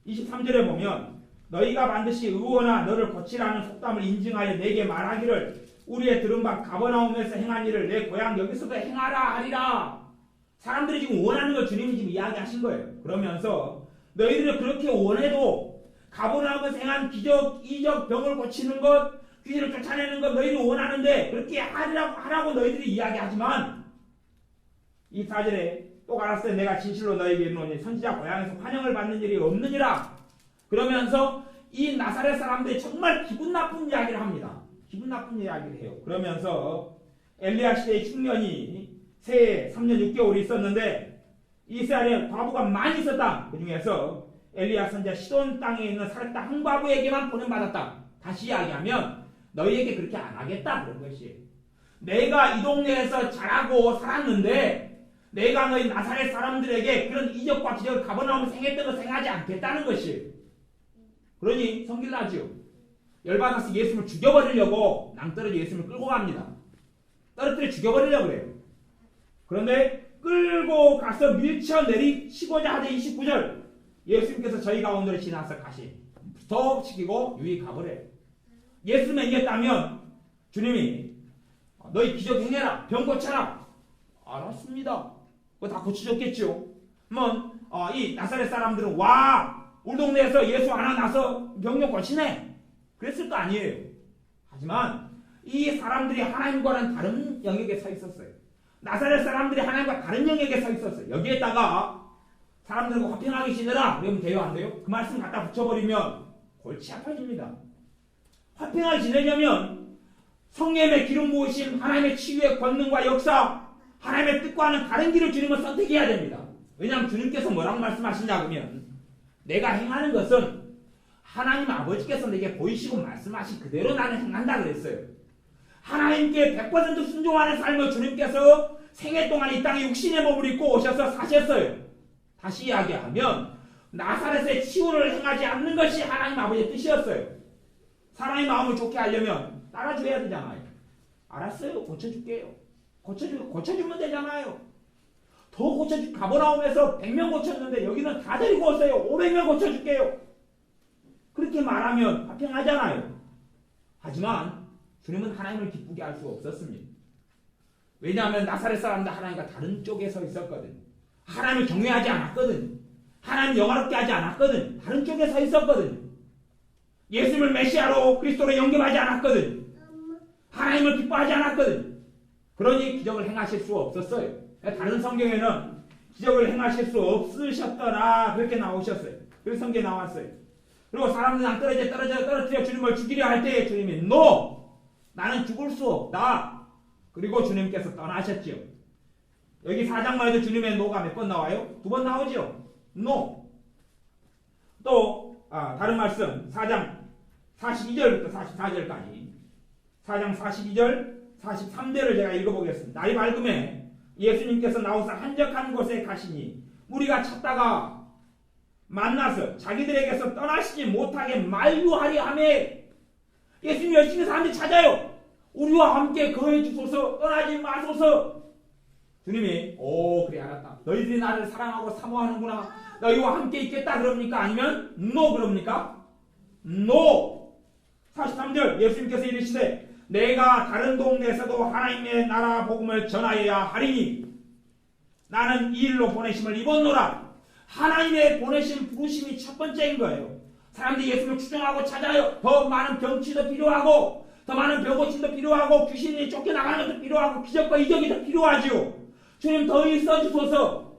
23절에 보면 너희가 반드시 의원아 너를 고치라는 속담을 인증하여 내게 말하기를 우리의 들은 바 가버나움에서 행한 일을 내 고향 여기서도 행하라 하리라. 사람들이 지금 원하는 걸 주님이 지금 이야기하신 거예요. 그러면서 너희들은 그렇게 원해도 가버나움에서 행한 기적, 이적, 병을 고치는 것, 귀신을 쫓아내는 것 너희들이 원하는데 그렇게 하라고 너희들이 이야기하지만 이 4절에 또 알았어요. 내가 진실로 너희에게 이르노니 선지자 고향에서 환영을 받는 일이 없느니라. 그러면서 이 나사렛 사람들이 정말 기분 나쁜 이야기를 합니다. 기분 나쁜 이야기를 해요. 그러면서 엘리야 시대의 흉년이 새해 3년 6개월이 있었는데 이스라엘에 과부가 많이 있었다. 그 중에서 엘리야 선지자 시돈 땅에 있는 사렙다 한 과부에게만 보냄받았다. 다시 이야기하면 너희에게 그렇게 안 하겠다 그런 것이에요. 내가 이 동네에서 자라고 살았는데 내가 너희 나사렛 사람들에게 그런 이적과 기적을 가버나움에서 행했던 것을 행하지 않겠다는 것이에요. 그러니 성질 나죠. 열받아서 예수님을 죽여버리려고 낭떠러지 예수님을 끌고 갑니다. 떨어뜨려 죽여버리려고 그래요. 그런데 끌고 가서 밀쳐 내리치고자 하되 29절 예수님께서 저희 가운데로 지나서 가시 더 시키고 유익 가버려요. 예수님을 이겼다면 주님이 너희 기적 행해라. 병 고쳐라. 알았습니다. 그거 다 고쳐줬겠죠. 이 나사렛 사람들은 와 우리 동네에서 예수 하나 나서 병력 고치네. 그랬을 거 아니에요. 하지만 이 사람들이 하나님과는 다른 영역에 서 있었어요. 나사렛 사람들이 하나님과 다른 영역에 서 있었어요. 여기에다가 사람들과 화평하게 지내라. 그러면 돼요? 안 돼요? 그 말씀 갖다 붙여버리면 골치 아파집니다. 화평하게 지내려면 성령의 기름 부으심, 하나님의 치유의 권능과 역사, 하나님의 뜻과는 다른 길을 주님은 선택해야 됩니다. 왜냐하면 주님께서 뭐라고 말씀하시냐 그러면 내가 행하는 것은 하나님 아버지께서 내게 보이시고 말씀하신 그대로 나는 행한다 그랬어요. 하나님께 100% 순종하는 삶을 주님께서 생애 동안 이 땅에 육신의 몸을 입고 오셔서 사셨어요. 다시 이야기하면 나사렛의 치유를 행하지 않는 것이 하나님 아버지의 뜻이었어요. 사람의 마음을 좋게 하려면 따라줘야 되잖아요. 알았어요. 고쳐줄게요. 고쳐주면 되잖아요. 더 가버나움에서 100명 고쳤는데 여기는 다 데리고 오세요. 500명 고쳐줄게요. 그렇게 말하면 화평하잖아요. 하지만 주님은 하나님을 기쁘게 할 수 없었습니다. 왜냐하면 나사렛 사람들 하나님과 다른 쪽에 서 있었거든. 하나님을 경외하지 않았거든. 하나님을 영화롭게 하지 않았거든. 다른 쪽에 서 있었거든. 예수님을 메시아로 그리스도로 영접하지 않았거든. 하나님을 기뻐하지 않았거든. 그러니 기적을 행하실 수 없었어요. 다른 성경에는 기적을 행하실 수 없으셨더라 그렇게 나오셨어요. 그래서 성경에 나왔어요. 그리고 사람들이 안 떨어뜨려 주님을 죽이려 할 때에 주님이 NO! 나는 죽을 수 없다. 그리고 주님께서 떠나셨지요. 여기 4장만 해도 주님의 NO가 몇 번 나와요? 2번 나오죠. NO. 또 다른 말씀 4장 42절부터 44절까지 4장 42절 43절을 제가 읽어보겠습니다. 날이 밝음에 예수님께서 나오사 한적한 곳에 가시니 무리가 찾다가 만나서 자기들에게서 떠나시지 못하게 만류하려 하며 예수님 열심히 사람들이 찾아요. 우리와 함께 거해 주소서 떠나지 마소서. 주님이 그래 알았다. 너희들이 나를 사랑하고 사모하는구나. 너희와 함께 있겠다 그럽니까? 아니면 NO 그럽니까? NO. 43절 예수님께서 이르시되 내가 다른 동네에서도 하나님의 나라 복음을 전하여야 하리니 나는 이 일로 보내심을 입었노라. 하나님의 보내심 부르심이 첫 번째인 거예요. 사람들이 예수님을 추종하고 찾아요. 더 많은 병치도 필요하고 더 많은 병고침도 필요하고 귀신이 쫓겨나가는 것도 필요하고 기적과 이적이 더 필요하지요. 주님 더 있어주소서.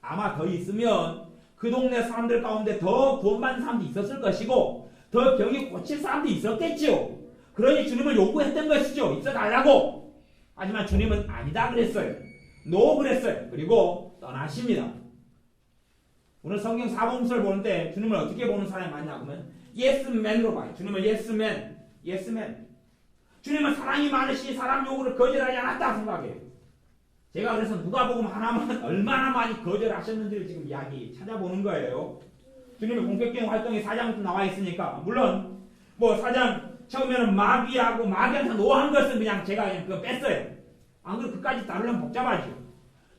아마 더 있으면 그 동네 사람들 가운데 더 구원받는 사람도 있었을 것이고 더 병이 고칠 사람도 있었겠죠. 그러니 주님을 요구했던 것이죠. 있어달라고. 하지만 주님은 아니다 그랬어요. 노 그랬어요. 그리고 떠나십니다. 오늘 성경 사복음서를 보는데 주님을 어떻게 보는 사람이 많냐 그러면 예스맨으로 봐요. 주님을 예스맨. 주님은 사랑이 많으시니 사람 요구를 거절하지 않았다 생각해요. 제가 그래서 누가복음 하나만 얼마나 많이 거절하셨는지를 지금 이야기 찾아보는 거예요. 주님의 본격적인 활동이 4장부터 나와 있으니까 물론 뭐 4장 처음에는 마귀한테 노한 것은 그냥 제가 그냥 그거 뺐어요. 안 그래도 그까지 다루려면 복잡하죠.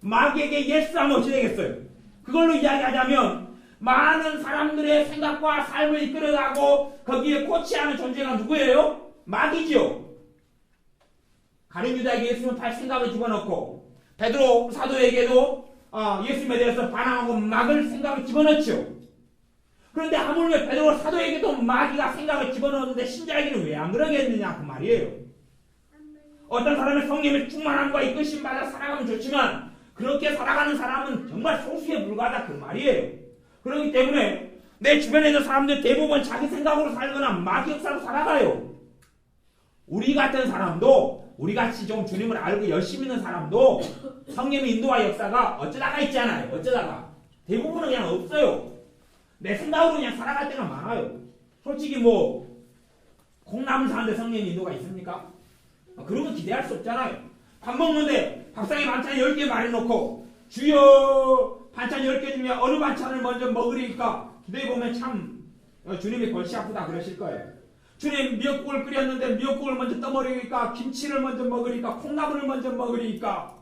마귀에게 예스하면 어찌 되겠어요? 그걸로 이야기하자면 많은 사람들의 생각과 삶을 이끌어가고 거기에 코치하는 존재가 누구예요? 마귀죠. 가룟 유다에게 예수님을 팔 생각을 집어넣고 베드로 사도에게도 예수님에 대해서 반항하고 막을 생각을 집어넣죠. 그런데 하물며 베드로 사도에게도 마귀가 생각을 집어넣었는데 신자에게는 왜 안 그러겠느냐 그 말이에요. 어떤 사람의 성령의 충만함과 이끄심 받아 살아가면 좋지만 그렇게 살아가는 사람은 정말 소수에 불과하다 그 말이에요. 그렇기 때문에 내 주변에 있는 사람들 대부분 자기 생각으로 살거나 마귀 역사로 살아가요. 우리 같은 사람도 우리같이 좀 주님을 알고 열심히 있는 사람도 성령의 인도와 역사가 어쩌다가 있잖아요. 어쩌다가. 대부분은 그냥 없어요. 내 생각으로 그냥 살아갈 때가 많아요. 솔직히 뭐 콩나물 사는데 성령의 인도가 있습니까? 그런 거 기대할 수 없잖아요. 밥 먹는데 밥상에 반찬 10개 말해놓고 주여 반찬 10개 주면 어느 반찬을 먼저 먹으리까 기대해보면 참 주님이 골치 아프다 그러실 거예요. 주님 미역국을 끓였는데 미역국을 먼저 떠먹으니까 김치를 먼저 먹으니까 콩나물을 먼저 먹으니까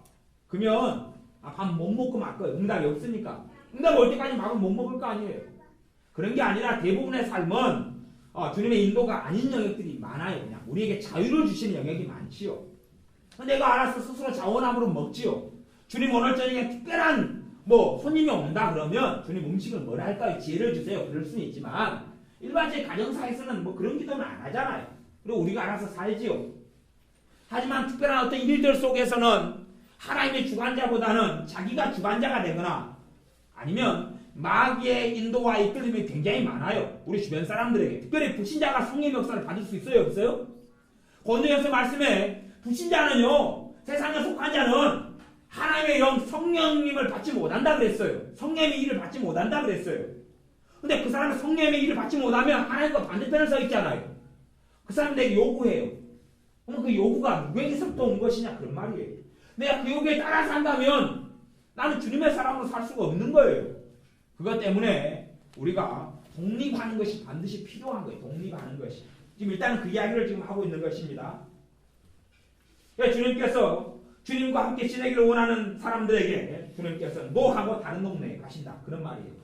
그러면 밥 못 먹고 말 거예요. 응답이 없으니까. 응답이 올 때까지 밥을 못 먹을 거 아니에요. 그런 게 아니라 대부분의 삶은 주님의 인도가 아닌 영역들이 많아요. 그냥 우리에게 자유를 주시는 영역이 많지요. 내가 알아서 스스로 자원함으로 먹지요. 주님 오늘 저녁에 특별한 손님이 온다 그러면 주님 음식을 뭘 할까요? 지혜를 주세요. 그럴 수는 있지만 일반적인 가정사에서는 그런 기도는 안 하잖아요. 그리고 우리가 알아서 살지요. 하지만 특별한 어떤 일들 속에서는 하나님의 주관자보다는 자기가 주관자가 되거나 아니면 마귀의 인도와 이끌림이 굉장히 많아요. 우리 주변 사람들에게. 특별히 불신자가 성령의 역사를 받을 수 있어요? 없어요? 고린도전서 말씀에 불신자는요. 세상에 속한 자는 하나님의 영 성령님을 받지 못한다 그랬어요. 성령의 일을 받지 못한다 그랬어요. 근데 그 사람이 성령의 일을 받지 못하면 하나님과 반대편에 서 있잖아요. 그 사람들에게 요구해요. 그럼 그 요구가 누구에게서부터 온 것이냐 그런 말이에요. 내가 그 요구에 따라 산다면 나는 주님의 사람으로 살 수가 없는 거예요. 그것 때문에 우리가 독립하는 것이 반드시 필요한 거예요. 독립하는 것이. 지금 일단은 그 이야기를 지금 하고 있는 것입니다. 주님께서 주님과 함께 지내기를 원하는 사람들에게 주님께서 노하고 다른 동네에 가신다. 그런 말이에요.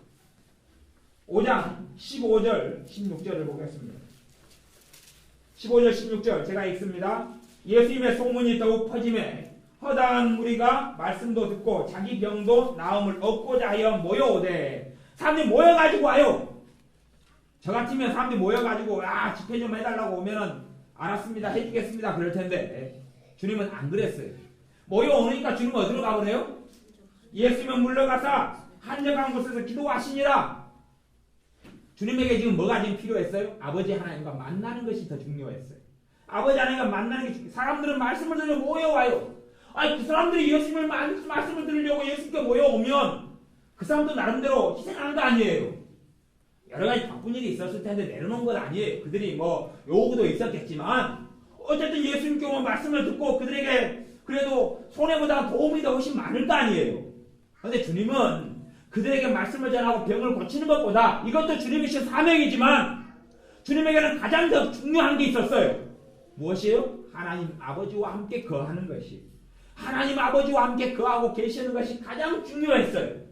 5장 15절 16절을 보겠습니다. 15절 16절 제가 읽습니다. 예수님의 소문이 더욱 퍼짐에 허다한 무리가 말씀도 듣고 자기 병도 나음을 얻고자 하여 모여오되 사람들이 모여가지고 와요. 저 같으면 사람들이 모여가지고 집회 좀 해달라고 오면은 알았습니다 해주겠습니다 그럴 텐데 주님은 안 그랬어요. 모여오니까 주님은 어디로 가버려요? 예수님은 물러가사 한적한 곳에서 기도하시니라. 주님에게 지금 뭐가 지금 필요했어요? 아버지 하나님과 만나는 것이 더 중요했어요. 아버지 하나님과 만나는 게 사람들은 말씀을 들으려 모여와요. 그 사람들이 예수님을 말씀을 들으려고 예수님께 모여오면 그 사람도 나름대로 희생하는 거 아니에요. 여러 가지 바쁜 일이 있었을 텐데 내려놓은 건 아니에요. 그들이 요구도 있었겠지만 어쨌든 예수님께 오면 말씀을 듣고 그들에게 그래도 손해보다 도움이 더 훨씬 많을 거 아니에요. 그런데 주님은 그들에게 말씀을 전하고 병을 고치는 것보다 이것도 주님이신 사명이지만 주님에게는 가장 더 중요한 게 있었어요. 무엇이에요? 하나님 아버지와 함께 거하는 것이. 하나님 아버지와 함께 거하고 계시는 것이 가장 중요했어요.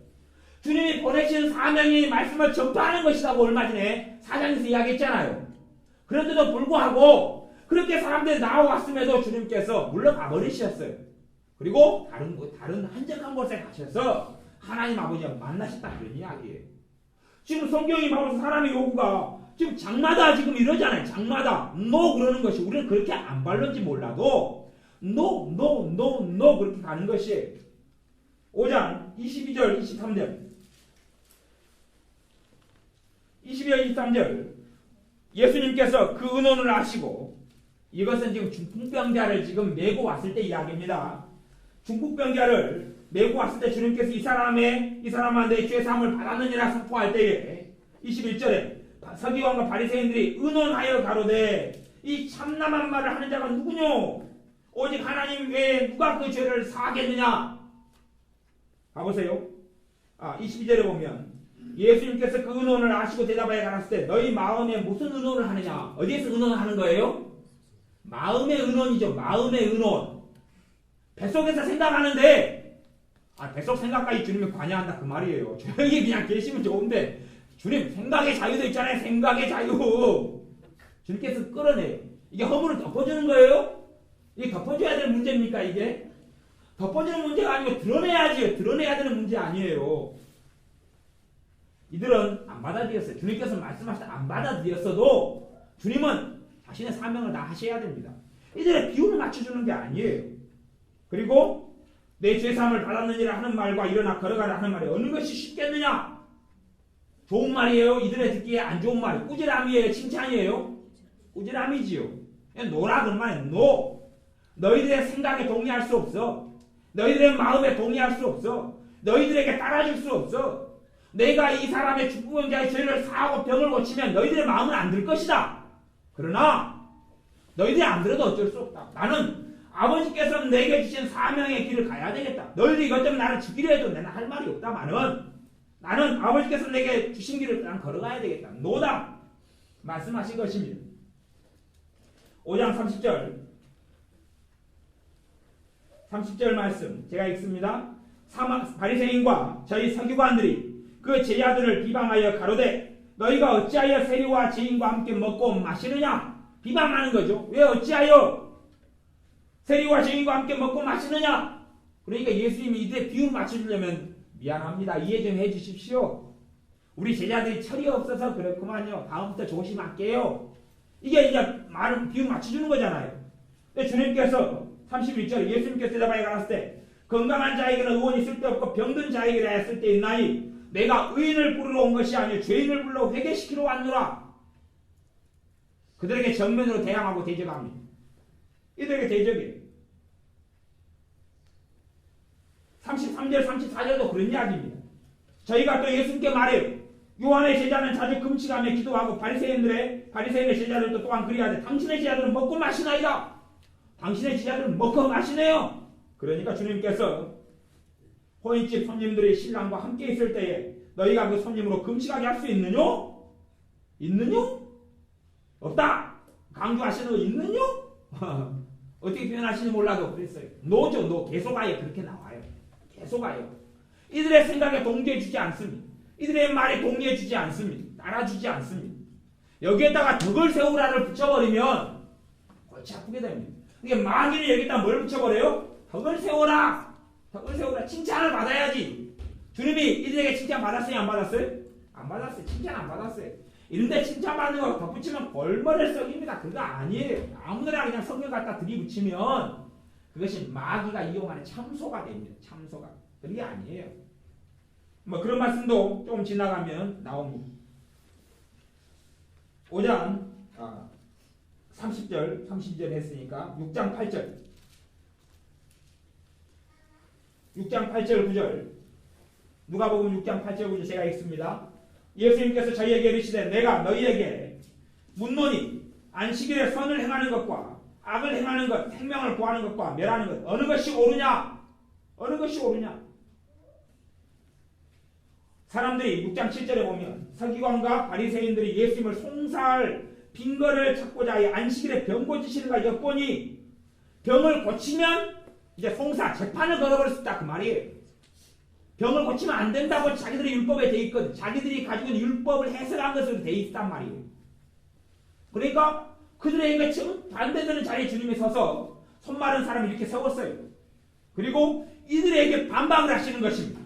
주님이 보내신 사명이 말씀을 전파하는 것이라고 얼마 전에 4장에서 이야기했잖아요. 그런데도 불구하고 그렇게 사람들이 나와왔음에도 주님께서 물러가 버리셨어요. 그리고 다른 한적한 곳에 가셔서 하나님 아버지와 만나셨다 그런 이야기예요. 지금 성경이 말하는 사람의 요구가 지금 장마다 지금 이러잖아요. 장마다 no 그러는 것이 우리는 그렇게 안 바른지 몰라도 no 그렇게 가는 것이에요. 5장 22절 22절 23절 22절 23절 예수님께서 그 은혼을 아시고 이것은 지금 중풍병자를 지금 메고 왔을 때 이야기입니다. 중풍병자를 메고 왔을 때 주님께서 이 사람한테 죄사함을 받았느니라 선포할 때에 21절에 서기관과 바리새인들이 의논하여 가로되 이 참남한 말을 하는 자가 누구뇨? 오직 하나님 외에 누가 그 죄를 사하겠느냐? 가보세요. 22절에 보면 예수님께서 그 의논을 아시고 대답하여 가랐을 때 너희 마음에 무슨 의논을 하느냐? 어디에서 의논을 하는 거예요? 마음의 의논이죠. 마음의 의논. 뱃속에서 생각하는데 뱃속 생각까지 주님이 관여한다 그 말이에요. 조용히 그냥 계시면 좋은데 주님 생각의 자유도 있잖아요. 생각의 자유. 주님께서 끌어내요. 이게 허물을 덮어주는 거예요? 이게 덮어줘야 될 문제입니까 이게? 덮어주는 문제가 아니고 드러내야지요. 드러내야 되는 문제 아니에요. 이들은 안 받아들였어요. 주님께서 말씀하실 때 안 받아들였어도 주님은 자신의 사명을 다 하셔야 됩니다. 이들의 비율을 맞춰주는 게 아니에요. 그리고 내 죄사함을 받았느니라 하는 말과 일어나 걸어가라 하는 말이 어느 것이 쉽겠느냐? 좋은 말이에요? 이들의 듣기에 안 좋은 말. 꾸지람이에요? 칭찬이에요? 꾸지람이지요. 노라 그런 말이에요. 노. 너희들의 생각에 동의할 수 없어. 너희들의 마음에 동의할 수 없어. 너희들에게 따라줄 수 없어. 내가 이 사람의 중풍병자의 죄를 사하고 병을 고치면 너희들의 마음은 안 들 것이다. 그러나 너희들이 안 들어도 어쩔 수 없다. 나는 아버지께서 내게 주신 사명의 길을 가야 되겠다. 너희들이 이것 때문에 나를 죽이려 해도 나는 할 말이 없다마는 나는 아버지께서 내게 주신 길을 난 걸어가야 되겠다. 노다 말씀하신 것입니다. 5장 30절 말씀 제가 읽습니다. 바리새인과 저희 서기관들이 그 제자들을 비방하여 가로되 너희가 어찌하여 세리와 죄인과 함께 먹고 마시느냐? 비방하는 거죠. 왜 어찌하여 세리와 죄인과 함께 먹고 마시느냐? 그러니까 예수님이 이때 비율 맞춰주려면 미안합니다. 이해 좀 해주십시오. 우리 제자들이 철이 없어서 그렇구만요. 다음부터 조심할게요. 이게 이제 말은 비율 맞춰주는 거잖아요. 근데 주님께서 31절에 예수님께서 대답하여 가랐을 때 건강한 자에게는 의원이 쓸데없고 병든 자에게는 쓸데있나니 내가 의인을 부르러 온 것이 아니요 죄인을 불러 회개시키러 왔노라. 그들에게 정면으로 대항하고 대적합니다. 이들에게 대적이에요. 33절 34절도 그런 이야기입니다. 저희가 또 예수님께 말해요. 요한의 제자는 자주 금식하며 기도하고 바리새인의 제자들도 또한 그리하되 당신의 제자들은 먹고 마시나이다. 당신의 제자들은 먹고 마시네요. 그러니까 주님께서 호인집 손님들이 신랑과 함께 있을 때에 너희가 그 손님으로 금식하게 할 수 있느냐? 있느냐? 없다. 강조하시는 거 있느냐? 어떻게 표현하시는지 몰라도 그랬어요. 노죠. 노. 계속 아예 그렇게 나와요. 계속 아예. 이들의 생각에 동조해주지 않습니다. 이들의 말에 동의해주지 않습니다. 따라주지 않습니다. 여기에다가 덕을 세우라를 붙여버리면 골치 아프게 됩니다. 이게 마귀는 여기다 뭘 붙여버려요? 덕을 세워라. 덕을 세워라. 칭찬을 받아야지. 주님이 이들에게 칭찬 받았어요? 안 받았어요? 안 받았어요. 칭찬 안 받았어요. 이런데 칭찬받는 거 덧붙이면 벌머를 썩입니다. 그거 아니에요. 아무나 그냥 성경 갖다 들이붙이면 그것이 마귀가 이용하는 참소가 됩니다. 참소가. 그게 아니에요. 뭐 그런 말씀도 조금 지나가면 나옵니다. 5장 30절 32절 했으니까 6장 8절 9절 누가복음 6장 8절 9절 제가 읽습니다. 예수님께서 저희에게 이르시되 내가 너희에게 묻노니 안식일에 선을 행하는 것과 악을 행하는 것 생명을 구하는 것과 멸하는 것 어느 것이 옳으냐? 어느 것이 옳으냐? 사람들이 6장 7절에 보면 서기관과 바리새인들이 예수님을 송사할 빈거를 찾고자 이 안식일에 병 고치시는가 엿보니 병을 고치면 이제 송사 재판을 걸어버릴 수 있다 그 말이에요. 병을 고치면 안 된다고 자기들이 율법에 돼 있거든. 자기들이 가지고 있는 율법을 해석한 것으로 돼 있단 말이에요. 그러니까 그들에게 지금 반대되는 자리에 주님이 서서 손 마른 사람을 이렇게 세웠어요. 그리고 이들에게 반박을 하시는 것입니다.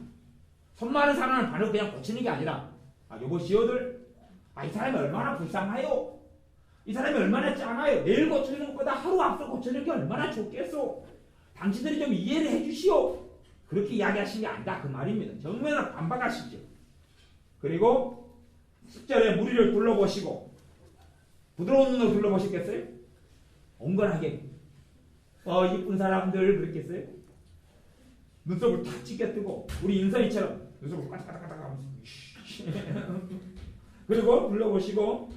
손 마른 사람은 바로 그냥 고치는 게 아니라 여보시오들 이 사람이 얼마나 불쌍해요. 이 사람이 얼마나 짠해요. 내일 고쳐주는 것보다 하루 앞서 고쳐주는 게 얼마나 좋겠소. 당신들이 좀 이해를 해주시오. 그렇게 이야기하신 게 아니다 그 말입니다. 정면으로 반박하시죠. 그리고 10절에 무리를 둘러보시고 부드러운 눈으로 둘러보셨겠어요? 온건하게 이쁜 사람들 그랬겠어요? 눈썹을 탁 찢겨뜨고 우리 인선이처럼 눈썹을 까딱까딱 하면서 그리고 둘러보시고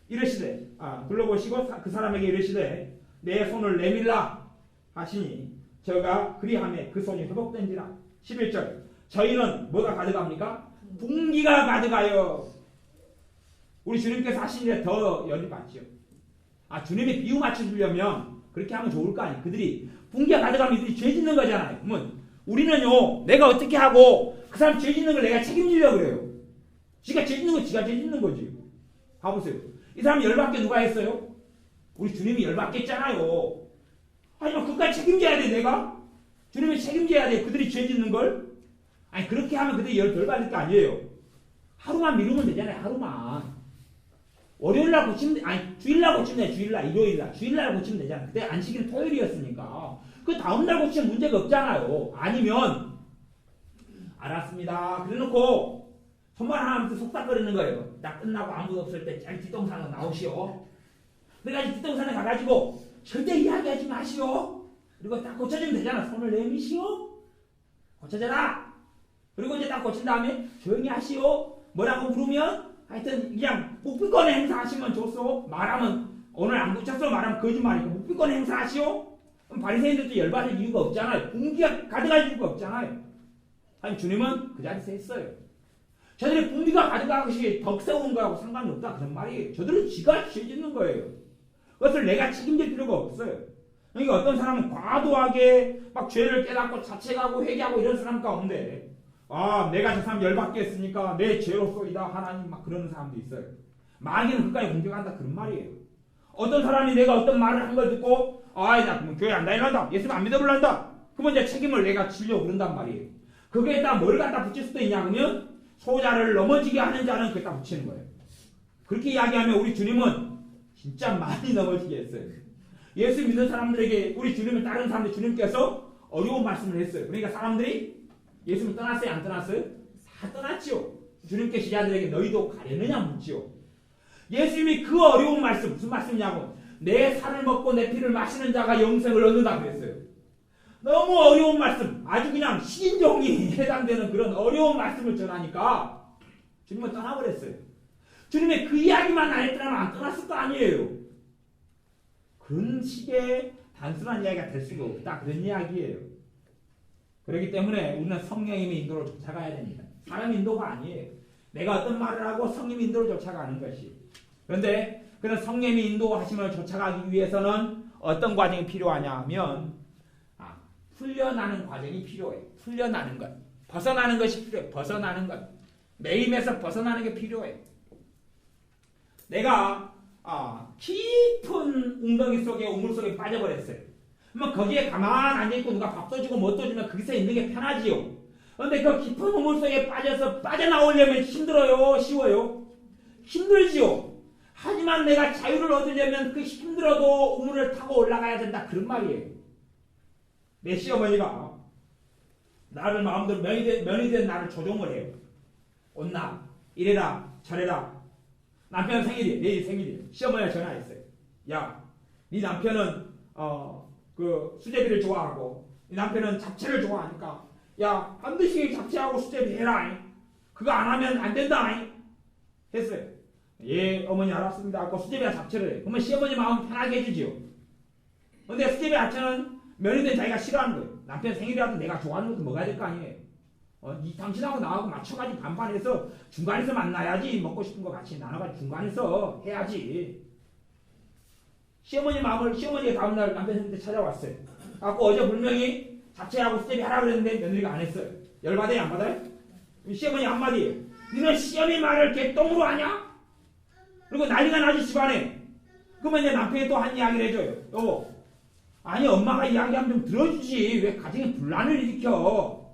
이르시되 둘러보시고 그 사람에게 이르시되 내 손을 내밀라 하시니 저가 그리하매 그 손이 회복된지라. 11절 저희는 뭐가 가득합니까? 분기가 가득하여. 우리 주님께서 하신 일에 더 열이 받죠. 주님이 비유 맞춰주려면 그렇게 하면 좋을 거 아니에요. 그들이 분기가 가득하면 이들이 죄 짓는 거잖아요. 그러면 우리는요 내가 어떻게 하고 그 사람 죄 짓는 걸 내가 책임지려고 그래요. 지가 죄 짓는 거 지가 죄 짓는 거지. 봐보세요. 이 사람이 열받게 누가 했어요? 우리 주님이 열받겠잖아요. 하지만 그까지 책임져야 돼 내가? 주님이 책임져야 돼 그들이 죄 짓는 걸? 그렇게 하면 그들이 열 덜 받을 거 아니에요. 하루만 미루면 되잖아요. 하루만. 월요일날 고치면 주일날 고치면 돼. 주일날 고치면 되잖아요. 그때 안식일은 토요일이었으니까 그 다음날 고치면 문제가 없잖아요. 아니면 알았습니다 그래놓고 손만 하나 하면서 속닥거리는 거예요. 나 끝나고 아무도 없을 때 잘 뒷동산으로 나오시오. 그래가지고 뒷동산에 가가지고 절대 이야기하지 마시오. 그리고 딱 고쳐주면 되잖아. 손을 내미시오. 고쳐져라. 그리고 이제 딱 고친 다음에 조용히 하시오. 뭐라고 물으면 하여튼 그냥 묵비권 행사하시면 좋소. 말하면 오늘 안 고쳤어 말하면 거짓말이고 묵비권 행사하시오. 그럼 바리새인들도 열받을 이유가 없잖아요. 분기가 가득할 이유가 없잖아요. 아니 주님은 그 자리에서 했어요. 저들이 분기가 가득한 것이 덕 세우는 거하고 상관이 없다 그런 말이에요. 저들은 지가 죄 짓는 거예요. 그것을 내가 책임질 필요가 없어요. 그러니까 어떤 사람은 과도하게 막 죄를 깨닫고 자책하고 회개하고 이런 사람 가운데 내가 저 사람 열받게 했으니까 내 죄로서이다 하나님 막 그러는 사람도 있어요. 마귀는 그까지 공격한다 그런 말이에요. 어떤 사람이 내가 어떤 말을 한 걸 듣고 나 그럼 교회 안 다니란다 예수님 안 믿어볼란다 그러면 이제 책임을 내가 지려고 그런단 말이에요. 거기에다 뭘 갖다 붙일 수도 있냐 그러면 소자를 넘어지게 하는 자는 그에다 붙이는 거예요. 그렇게 이야기하면 우리 주님은 진짜 많이 넘어지게 했어요. 예수 믿는 사람들에게 우리 주님을 따르는 사람들 주님께서 어려운 말씀을 했어요. 그러니까 사람들이 예수님 떠났어요? 안 떠났어요? 다 떠났지요. 주님께 제자들에게 너희도 가려느냐 묻지요. 예수님이 그 어려운 말씀 무슨 말씀이냐고 내 살을 먹고 내 피를 마시는 자가 영생을 얻는다 그랬어요. 너무 어려운 말씀 아주 그냥 신종이 해당되는 그런 어려운 말씀을 전하니까 주님은 떠나버렸어요. 주님의 그 이야기만 안 했더라면 안 떠났을 거 아니에요. 그런 식의 단순한 이야기가 될 수가 없다 그런 이야기예요. 그렇기 때문에 우리는 성령님의 인도를 쫓아가야 됩니다. 사람 인도가 아니에요. 내가 어떤 말을 하고 성령의 인도를 쫓아가는 것이. 그런데 그런 성령의 인도하심을 쫓아가기 위해서는 어떤 과정이 필요하냐 하면 풀려나는 과정이 필요해요. 풀려나는 것. 벗어나는 것이 필요해요. 벗어나는 것. 매임에서 벗어나는 게 필요해요. 내가 깊은 웅덩이 속에 우물 속에 빠져버렸어요. 그러면 거기에 가만 앉아있고 누가 밥도 주고 뭣도 주면 거기서 있는 게 편하지요. 그런데 그 깊은 우물 속에 빠져서 빠져나오려면 힘들어요? 쉬워요? 힘들지요. 하지만 내가 자유를 얻으려면 그 힘들어도 우물을 타고 올라가야 된다 그런 말이에요. 내 시어머니가 나를 마음대로 면이 된 나를 조종을 해요. 온나 이래라 저래라. 남편 생일이에요. 내일 생일이에요. 시어머니가 전화했어요. 야, 네 남편은 그 수제비를 좋아하고 네 남편은 잡채를 좋아하니까 야 반드시 잡채하고 수제비 해라. 그거 안 하면 안 된다. 했어요. 예 어머니 알았습니다 하고 수제비와 잡채를 해요. 그러면 시어머니 마음 편하게 해주지요. 근데 수제비 잡채는 면이 된 자기가 싫어하는 거예요. 남편 생일이라도 내가 좋아하는 것도 먹어야 될 거 아니에요. 당신하고 나하고 맞춰가지고 반반해서 중간에서 만나야지. 먹고 싶은 거 같이 나눠가지고 중간에서 해야지. 시어머니가 다음날 남편 생일 때 찾아왔어요. 갖고 어제 분명히 잡채하고 수제비 하라 그랬는데 며느리가 안 했어요. 열받아요 안 받아요? 시어머니 한마디예요. 너는 시어머니 말을 개똥으로 하냐? 그리고 난리가 나지 집안에. 그러면 이제 남편이 또 한 이야기를 해줘요. 여보, 아니 엄마가 이야기하면 좀 들어주지. 왜 가정에 분란을 일으켜?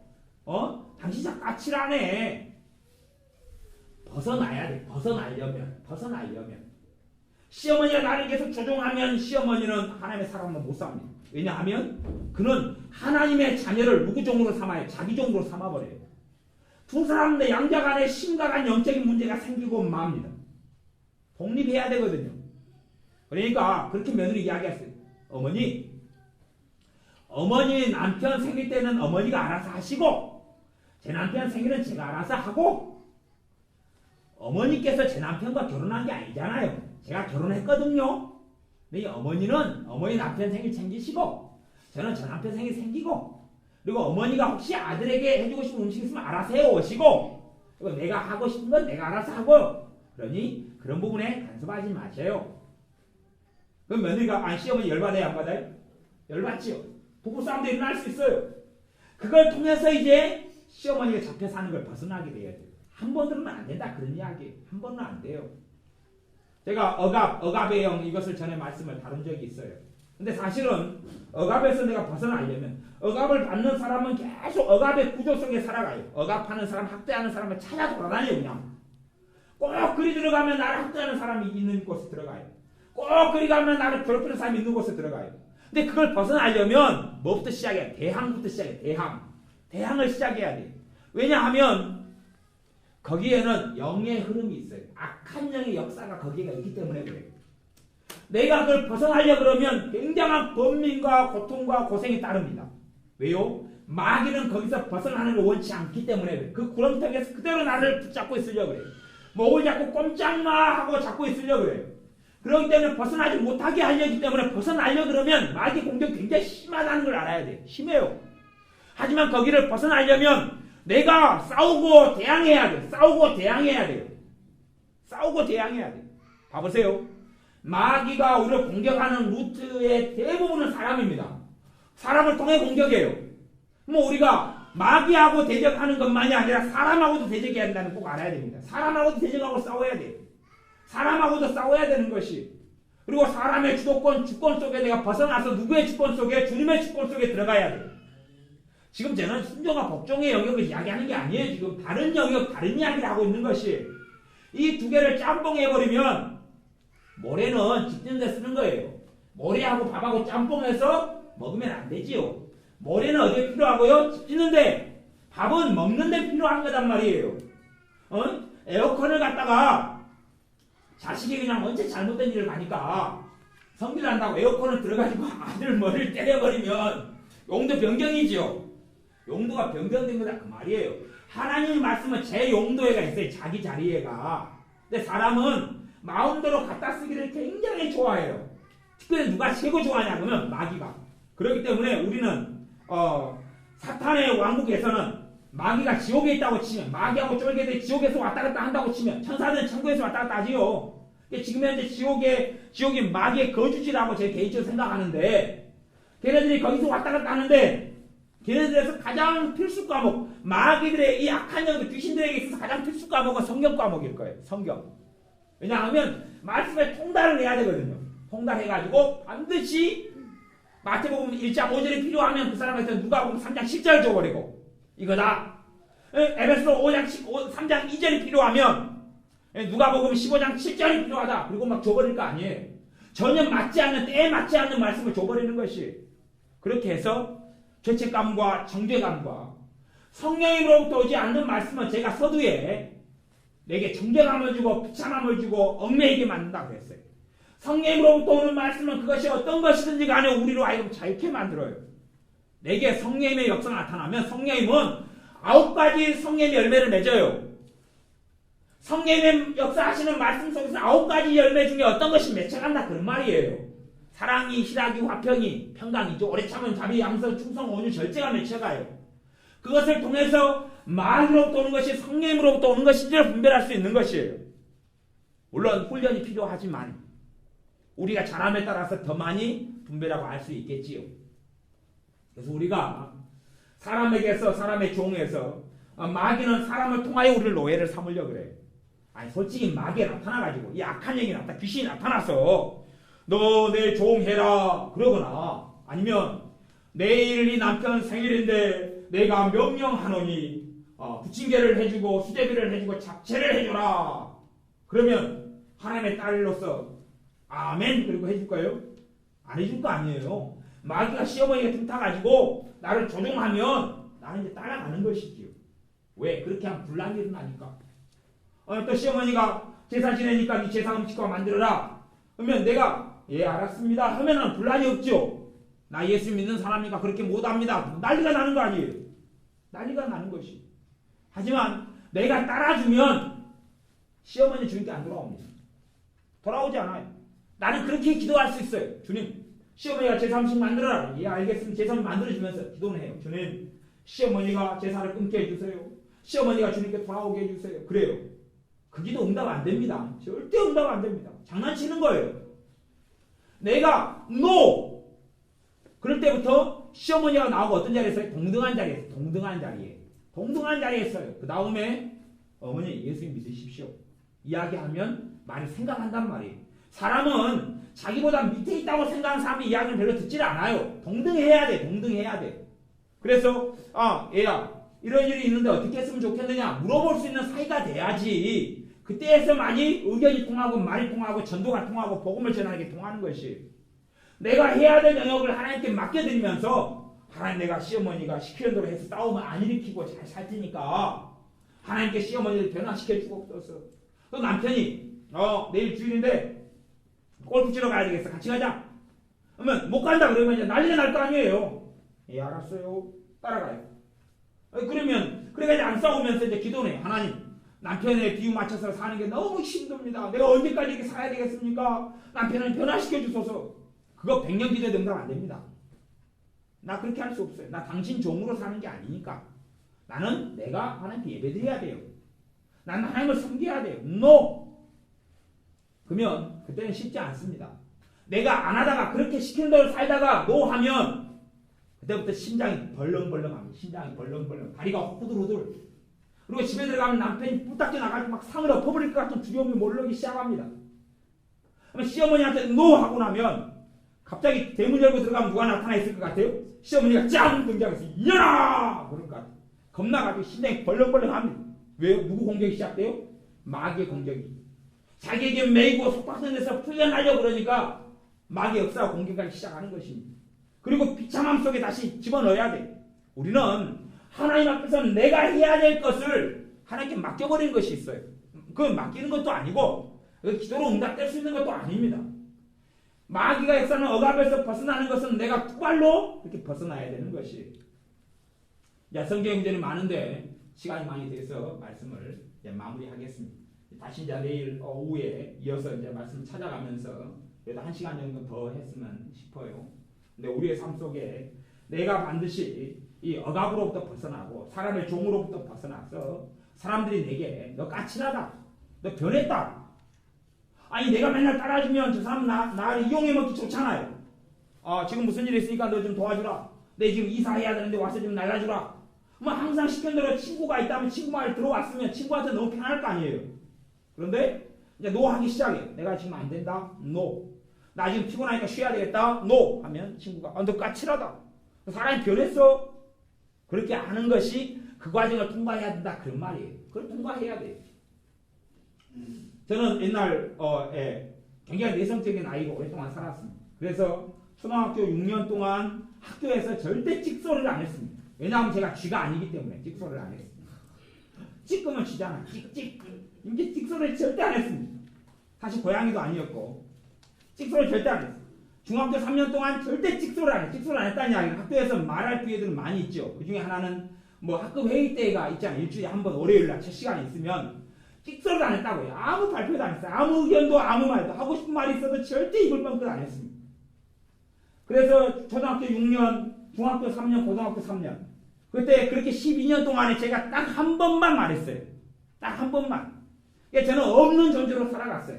당신 자꾸 까칠하네. 벗어나야 돼. 벗어나려면. 시어머니가 나를 계속 조종하면 시어머니는 하나님의 사람은 못 삽니다. 왜냐하면 그는 하나님의 자녀를 누구 종으로 삼아요? 자기 종으로 삼아버려요. 두 사람의 양자 간에 심각한 영적인 문제가 생기고 맙니다. 독립해야 되거든요. 그러니까 그렇게 며느리 이야기했어요. 어머니 남편 생길 때는 어머니가 알아서 하시고 제 남편 생일은 제가 알아서 하고 어머니께서 제 남편과 결혼한 게 아니잖아요. 제가 결혼했거든요. 근데 어머니는 어머니 남편 생일 챙기시고 저는 저 남편 생일 챙기고 그리고 어머니가 혹시 아들에게 해주고 싶은 음식 있으면 알아서 해오시고 그리고 내가 하고 싶은 건 내가 알아서 하고 그러니 그런 부분에 간섭하지 마세요. 그럼 며느리가 시어머니 열받아요 안 받아요? 열받지요. 부부싸움도 일어날 수 있어요. 그걸 통해서 이제 시어머니가 잡혀 사는 걸 벗어나게 돼야 돼요. 한 번 들으면 안 된다 그런 이야기예요. 한 번은 안 돼요. 제가 억압의 영 이것을 전에 말씀을 다룬 적이 있어요. 근데 사실은 억압에서 내가 벗어나려면 억압을 받는 사람은 계속 억압의 구조 속에 살아가요. 억압하는 사람, 학대하는 사람을 찾아 돌아다녀요. 그냥 꼭 그리 들어가면 나를 학대하는 사람이 있는 곳에 들어가요. 꼭 그리 가면 나를 괴롭히는 사람이 있는 곳에 들어가요. 근데 그걸 벗어나려면 뭐부터 시작해야 돼? 대항부터 시작해. 대항을 시작해야 돼. 왜냐하면 거기에는 영의 흐름이 있어요. 악한 영의 역사가 거기가 있기 때문에 그래요. 내가 그걸 벗어나려고 그러면 굉장한 번민과 고통과 고생이 따릅니다. 왜요? 마귀는 거기서 벗어나는 걸 원치 않기 때문에 그래요. 그 구렁텅이에서 그대로 나를 붙잡고 있으려고 그래요. 목을 잡고 꼼짝마 하고 잡고 있으려고 그래요. 그렇기 때문에 벗어나지 못하게 하려기 때문에 벗어나려고 그러면 마귀 공격이 굉장히 심하다는 걸 알아야 돼요. 심해요. 하지만 거기를 벗어나려면 내가 싸우고 대항해야 돼요. 싸우고 대항해야 돼요. 봐보세요. 마귀가 우리를 공격하는 루트의 대부분은 사람입니다. 사람을 통해 공격해요. 뭐 우리가 마귀하고 대적하는 것만이 아니라 사람하고도 대적해야 한다는 꼭 알아야 됩니다. 사람하고도 대적하고 싸워야 돼요. 사람하고도 싸워야 되는 것이. 그리고 사람의 주권 속에 내가 벗어나서 누구의 주권 속에? 주님의 주권 속에 들어가야 돼요. 지금 저는 순종과 복종의 영역을 이야기하는 게 아니에요. 지금 다른 영역, 다른 이야기를 하고 있는 것이 이 두 개를 짬뽕해버리면 모래는 집는 데 쓰는 거예요. 모래하고 밥하고 짬뽕해서 먹으면 안 되지요. 모래는 어디에 필요하고요? 집는데 밥은 먹는 데 필요한 거단 말이에요. 에어컨을 갖다가 자식이 그냥 언제 잘못된 일을 가니까 성질 난다고 에어컨을 들어가지고 아들 머리를 때려버리면 용도 변경이지요. 용도가 변경된 거다 그 말이에요. 하나님의 말씀은 제 용도에가 있어요. 자기 자리에가. 근데 사람은 마음대로 갖다 쓰기를 굉장히 좋아해요. 특별히 누가 최고 좋아하냐 그러면 마귀가. 그렇기 때문에 우리는 사탄의 왕국에서는 마귀가 지옥에 있다고 치면 마귀하고 쫄개들이 지옥에서 왔다 갔다 한다고 치면 천사들은 천국에서 왔다 갔다 하지요. 지금 현재 지옥이 마귀의 거주지라고 제 개인적으로 생각하는데 걔네들이 거기서 왔다 갔다 하는데 걔네들에서 가장 필수 과목 마귀들의 이 악한 영들 귀신들에게 있어서 가장 필수 과목은 성경 과목일 거예요. 성경. 왜냐하면 말씀에 통달을 해야 되거든요. 통달해가지고 반드시 마태복음 1장 5절이 필요하면 그 사람한테 누가복음 3장 10절 줘버리고 이거다. 에베소 3장 2절이 필요하면 누가복음 15장 7절이 필요하다. 그리고 막 줘버릴 거 아니에요. 전혀 맞지 않는 때에 맞지 않는 말씀을 줘버리는 것이. 그렇게 해서 죄책감과 정죄감과 성령으로부터 오지 않는 말씀은 제가 서두에 내게 정죄감을 주고 비참함을 주고 얽매이게 만든다고 했어요. 성령으로부터 오는 말씀은 그것이 어떤 것이든지 간에 우리로 하여금 자유케 만들어요. 내게 성령의 역사가 나타나면 성령님은 9가지 성령의 열매를 맺어요. 성령의 역사하시는 말씀 속에서 9가지 열매 중에 어떤 것이 맺혀간다 그런 말이에요. 사랑이, 희락이, 화평이, 평강이죠. 오래 참은 자비, 양선, 충성, 온유, 절제가 맺혀가요. 그것을 통해서 마귀로부터 오는 것이 성령으로부터 오는 것인지를 분별할 수 있는 것이에요. 물론 훈련이 필요하지만 우리가 잘함에 따라서 더 많이 분별하고 알 수 있겠지요. 그래서 우리가 사람에게서 사람의 종에서 마귀는 사람을 통하여 우리를 노예를 삼으려고 그래요. 아니 솔직히 마귀가 나타나가지고 이 악한 영이 귀신이 나타나서 너 내 종 해라 그러거나 아니면 내일 이 남편 생일인데 내가 명령하노니 부침개를 해주고 수제비를 해주고 잡채를 해줘라. 그러면 하나님의 딸로서 아멘 그리고 해줄 거예요? 안 해줄 거 아니에요. 마귀가 시어머니가 틈타가지고 나를 조종하면 나는 이제 따라가는 것이지요. 왜? 그렇게 하면 분란이 일어나니까. 또 시어머니가 제사 지내니까 이 제사 음식과 만들어라. 그러면 내가 예 알았습니다 하면은 분란이 없죠. 나 예수 믿는 사람이니까 그렇게 못합니다. 난리가 나는 거 아니에요. 난리가 나는 것이. 하지만 내가 따라주면 시어머니 주님께 안 돌아옵니다. 돌아오지 않아요. 나는 그렇게 기도할 수 있어요. 주님 시어머니가 제사 음식 만들어라. 예 알겠습니다. 제사 음식 만들어주면서 기도는 해요. 주님 시어머니가 제사를 끊게 해주세요. 시어머니가 주님께 돌아오게 해주세요. 그래요. 그 기도 응답 안 됩니다. 절대 응답 안 됩니다. 장난치는 거예요. 내가 NO! 그럴 때부터 시어머니가 나오고 어떤 자리에 있어요? 동등한 자리에 있어요. 동등한 자리에 있어요. 그 다음에 어머니 예수님 믿으십시오. 이야기하면 많이 생각한단 말이에요. 사람은 자기보다 밑에 있다고 생각하는 사람의 이야기를 별로 듣질 않아요. 동등해야 돼. 그래서 얘야 이런 일이 있는데 어떻게 했으면 좋겠느냐 물어볼 수 있는 사이가 돼야지. 그때에서 많이 의견이 통하고 말이 통하고 전도가 통하고 복음을 전하는 게 통하는 것이. 내가 해야 될 영역을 하나님께 맡겨드리면서 하나님 내가 시어머니가 시키는 대로 해서 싸움을 안 일으키고 잘 살 테니까 하나님께 시어머니를 변화시켜 주옵소서. 또 남편이 내일 주일인데 골프 치러 가야 되겠어. 같이 가자. 그러면 못 간다 그러면 이제 난리가 날 거 아니에요. 예 알았어요. 따라가요. 그러면 그래가 이제 안 싸우면서 이제 기도는 해요. 하나님 남편의 비유 맞춰서 사는 게 너무 힘듭니다. 내가 언제까지 이렇게 살아야 되겠습니까? 남편을 변화시켜 주소서. 그거 100년 기도해도 응답 안 됩니다. 나 그렇게 할 수 없어요. 나 당신 종으로 사는 게 아니니까. 나는 내가 하나님께 예배드려야 돼요. 나는 하나님을 섬겨야 돼요. NO! 그러면 그때는 쉽지 않습니다. 내가 안 하다가 그렇게 시키는 대로 살다가 NO 하면 그때부터 심장이 벌렁벌렁합니다. 심장이 벌렁벌렁. 다리가 후들후들. 그리고 집에 들어가면 남편이 뿔딱지 나가지고 막 상을 엎어버릴 것 같은 두려움이 몰려오기 시작합니다. 그러면 시어머니한테 NO 하고 나면 갑자기 대문 열고 들어가면 누가 나타나 있을 것 같아요? 시어머니가 짱 등장해서 일어나! 그럴 것 같아요. 겁나가지고 심장이 벌렁벌렁합니다. 왜요? 누구 공격이 시작돼요? 마귀의 공격이. 자기에게 매이고 속박선 데서 풀려나려고 그러니까 마귀의 역사와 공격하기 시작하는 것입니다. 그리고 비참함 속에 다시 집어넣어야 돼. 우리는 하나님 앞에서 내가 해야 될 것을 하나님께 맡겨버리는 것이 있어요. 그건 맡기는 것도 아니고 기도로 응답될 수 있는 것도 아닙니다. 마귀가 역사는 억압에서 벗어나는 것은 내가 투발로 이렇게 벗어나야 되는 것이. 성경 문제는 많은데 시간이 많이 돼서 말씀을 마무리하겠습니다. 다시 이제 내일 오후에 이어서 이제 말씀 찾아가면서 그래도 1시간 정도 더 했으면 싶어요. 근데 우리의 삶 속에 내가 반드시 이 억압으로부터 벗어나고 사람의 종으로부터 벗어나서 사람들이 내게 너 까칠하다, 너 변했다. 아니 내가 맨날 따라주면 저 사람 나를 이용해 먹기 좋잖아요. 지금 무슨 일이 있으니까 너 좀 도와주라. 내 지금 이사해야 되는데 와서 좀 날라주라. 뭐 항상 시킨 대로 친구가 있다면 친구 말 들어왔으면 친구한테 너무 편할 거 아니에요. 그런데 이제 노 하기 시작해. 내가 지금 안 된다. 노. 나 지금 피곤하니까 쉬어야 되겠다. 노 하면 친구가 너 까칠하다. 사람이 변했어. 그렇게 하는 것이 그 과정을 통과해야 된다. 그런 말이에요. 그걸 통과해야 돼요. 저는 옛날 굉장히 내성적인 아이로 오랫동안 살았습니다. 그래서 초등학교 6년 동안 학교에서 절대 찍소리를 안 했습니다. 왜냐하면 제가 쥐가 아니기 때문에 찍소리를 안 했습니다. 찍으면 쥐잖아. 찍찍. 이게 찍소리를 절대 안 했습니다. 사실 고양이도 아니었고 찍소리를 절대 안 했어요. 중학교 3년 동안 절대 찍소리를 안 했어요. 찍소리를 안 했다는 이야기는 학교에서 말할 기회들은 많이 있죠. 그 중에 하나는 뭐 학급 회의 때가 있잖아요. 일주일에 한 번 월요일날 첫 시간이 있으면 찍소리를 안 했다고요. 아무 발표도 안 했어요. 아무 의견도 아무 말도 하고 싶은 말이 있어도 절대 입을 뻥끗 안 했습니다. 그래서 초등학교 6년, 중학교 3년, 고등학교 3년 그때 그렇게 12년 동안에 제가 딱 한 번만 말했어요. 딱 한 번만. 그러니까 저는 없는 존재로 살아갔어요.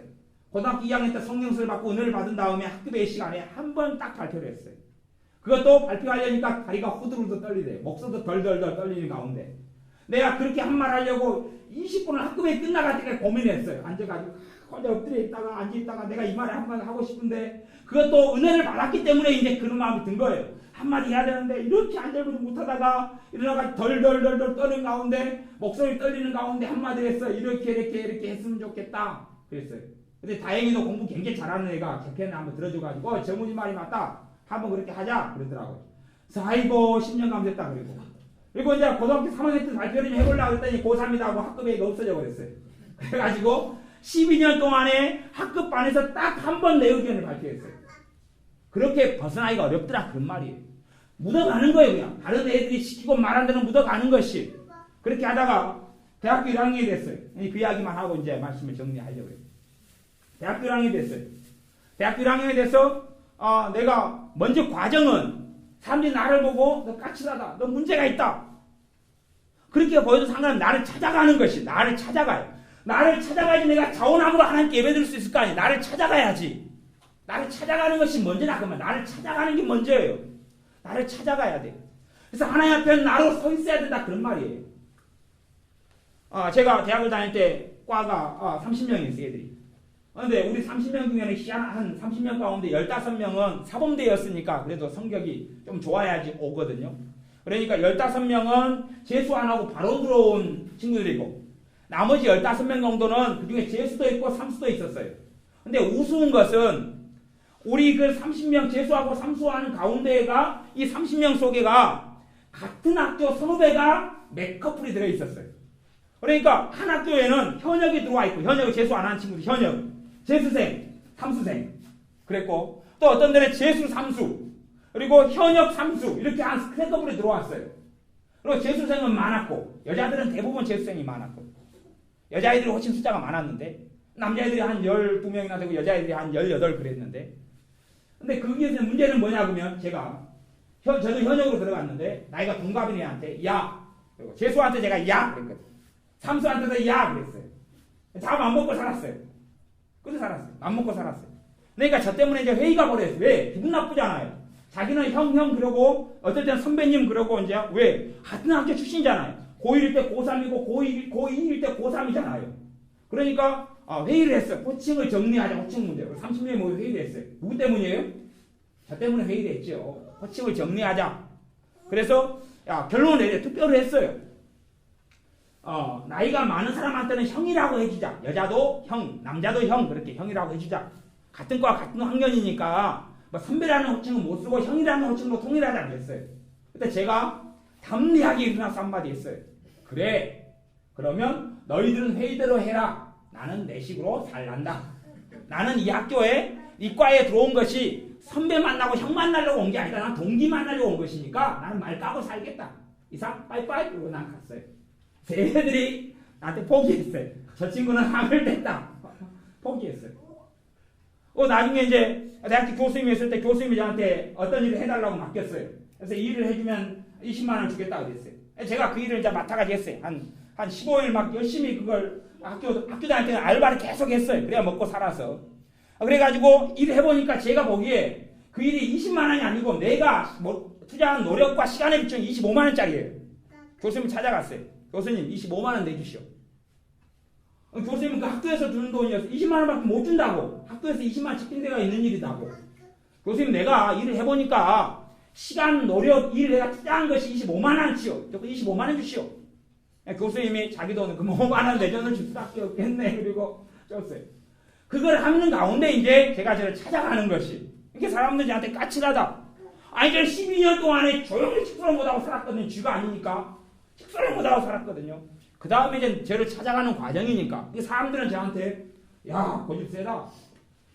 고등학교 2학년 때 성령수를 받고 은혜를 받은 다음에 학급의 시간에 한 번 딱 발표를 했어요. 그것도 발표하려니까 다리가 후들후들 떨리대요. 목소리도 덜덜덜 떨리는 가운데 내가 그렇게 한 말 하려고 20분을 학급에 끝나갈 때까지 고민했어요. 앉아가지고 혼자 엎드려 있다가 앉아있다가 내가 이 말을 한번 하고 싶은데 그것도 은혜를 받았기 때문에 이제 그런 마음이 든 거예요. 한마디 해야 되는데 이렇게 앉아있고 못하다가 일어나가 덜덜덜덜 떠는 가운데 목소리 떨리는 가운데 한마디 했어. 이렇게 했으면 좋겠다. 그랬어요. 근데 다행히도 공부 굉장히 잘하는 애가 개편을 한번 들어줘가지고 정우진 말이 맞다. 한번 그렇게 하자 그러더라고요. 그래서 아이고 10년 감됐다 그리고 이제 고등학교 3학년 때 발표를 좀 해보려고 했더니 고3이다 하고 학급회의가 없어져 버렸어요. 그래가지고 12년 동안에 학급반에서 딱 한 번 내 의견을 발표했어요. 그렇게 벗어나기가 어렵더라 그런 말이에요. 묻어가는 거예요. 그냥 다른 애들이 시키고 말한 대로 묻어가는 것이. 그렇게 하다가 대학교 1학년이 됐어요. 그 이야기만 하고 이제 말씀을 정리하려고 해요. 대학교 1학년이 됐어요. 대학교 1학년이 돼서 내가 먼저 과정은 사람들이 나를 보고 너 까칠하다. 너 문제가 있다. 그렇게 보여도 상관없이 나를 찾아가는 것이. 나를 찾아가요. 나를 찾아가야지 내가 자원함으로 하나님께 예배드릴 수 있을 거 아니에요. 나를 찾아가야지. 나를 찾아가는 것이 먼저다. 그러면 나를 찾아가는 게 먼저예요. 나를 찾아가야 돼. 그래서 하나님 앞에 나로 서 있어야 된다. 그런 말이에요. 제가 대학을 다닐 때 과가 30명이었어요. 애들이. 그런데 우리 30명 중에는 한 30명 가운데 15명은 사범대였으니까 그래도 성격이 좀 좋아야지 오거든요. 그러니까 15명은 재수 안 하고 바로 들어온 친구들이고 나머지 15명 정도는 그중에 재수도 있고 삼수도 있었어요. 근데 우스운 것은 우리 그 30명 재수하고 삼수하는 가운데가 이 30명 속에가 같은 학교 선후배가 몇 커플이 들어있었어요. 그러니까 한 학교에는 현역이 들어와 있고 현역이 재수 안 하는 친구들 현역 재수생, 삼수생 그랬고 또 어떤 데는 재수 삼수 그리고 현역 삼수 이렇게 한 세 커플이 들어왔어요. 그리고 재수생은 많았고 여자들은 대부분 재수생이 많았고 여자애들이 훨씬 숫자가 많았는데 남자애들이 한 12명이나 되고 여자애들이 한 18 그랬는데 근데 거기에서 문제는 뭐냐 그러면 저도 현역으로 들어갔는데 나이가 동갑인 애한테 야 그리고 재수한테 제가 야 그랬거든. 삼수한테도 야 그랬어요. 다 맘먹고 살았어요. 그래서 살았어요. 맘먹고 살았어요. 그러니까 저 때문에 이제 회의가 벌어졌어요. 왜? 기분 나쁘잖아요. 자기는 형 그러고 어떨 때는 선배님 그러고 이제 왜? 같은 학교 출신이잖아요. 고1일 때 고3이고 고2일 때 고3이잖아요. 그러니까 회의를 했어요. 호칭을 정리하자. 호칭 문제. 30명이 모여 회의를 했어요. 누구 때문이에요? 저 때문에 회의를 했죠. 호칭을 정리하자. 그래서 결론을 내려 투표를 했어요. 나이가 많은 사람한테는 형이라고 해주자. 여자도 형, 남자도 형 그렇게 형이라고 해주자. 같은 과 같은 학년이니까 뭐 선배라는 호칭은 못 쓰고 형이라는 호칭으로 통일하자 그랬어요. 그때 제가 담대하게 일어나서 한마디 했어요. 그래. 그러면 너희들은 회의대로 해라. 나는 내 식으로 살란다. 나는 이 학교에 이 과에 들어온 것이 선배 만나고 형 만나려고 온 게 아니라 난 동기 만나려고 온 것이니까 나는 말 까고 살겠다. 이상 빠이빠이 그러고 난 갔어요. 쟤네들이 나한테 포기했어요. 저 친구는 학을 뗐다. 포기했어요. 나중에 이제 대학교 교수님이 있을 때 교수님이 저한테 어떤 일을 해달라고 맡겼어요. 그래서 이 일을 해주면 20만 원 주겠다고 그랬어요. 제가 그 일을 이제 맡아가지고 했어요. 한 15일 막 열심히 그걸 학교 다닐 때는 알바를 계속 했어요. 그래야 먹고 살아서. 그래가지고 일을 해보니까 제가 보기에 그 일이 20만 원이 아니고 내가 투자한 노력과 시간에 비추면 25만 원짜리예요. 교수님 찾아갔어요. 교수님 25만 원 내주시오. 교수님은 그 학교에서 주는 돈이어서 20만 원밖에 못 준다고. 학교에서 20만 원 지킨 데가 있는 일이다고. 교수님 내가 일을 해보니까 시간, 노력, 일 내가 투자한 것이 25만 원치요. 25만 원 주시오. 교수님이 자기 돈은 그 5만 원 내전을 줄 수밖에 없겠네. 그리고 줬어요. 그걸 하는 가운데 이제 제가 저를 찾아가는 것이 이렇게 사람들이 저한테 까칠하다. 아니 저 12년 동안에 조용히 식사를 못하고 살았거든요. 쥐가 아니니까. 식사를 못하고 살았거든요. 그 다음에 이제 저를 찾아가는 과정이니까 사람들은 저한테 야 고집 세다.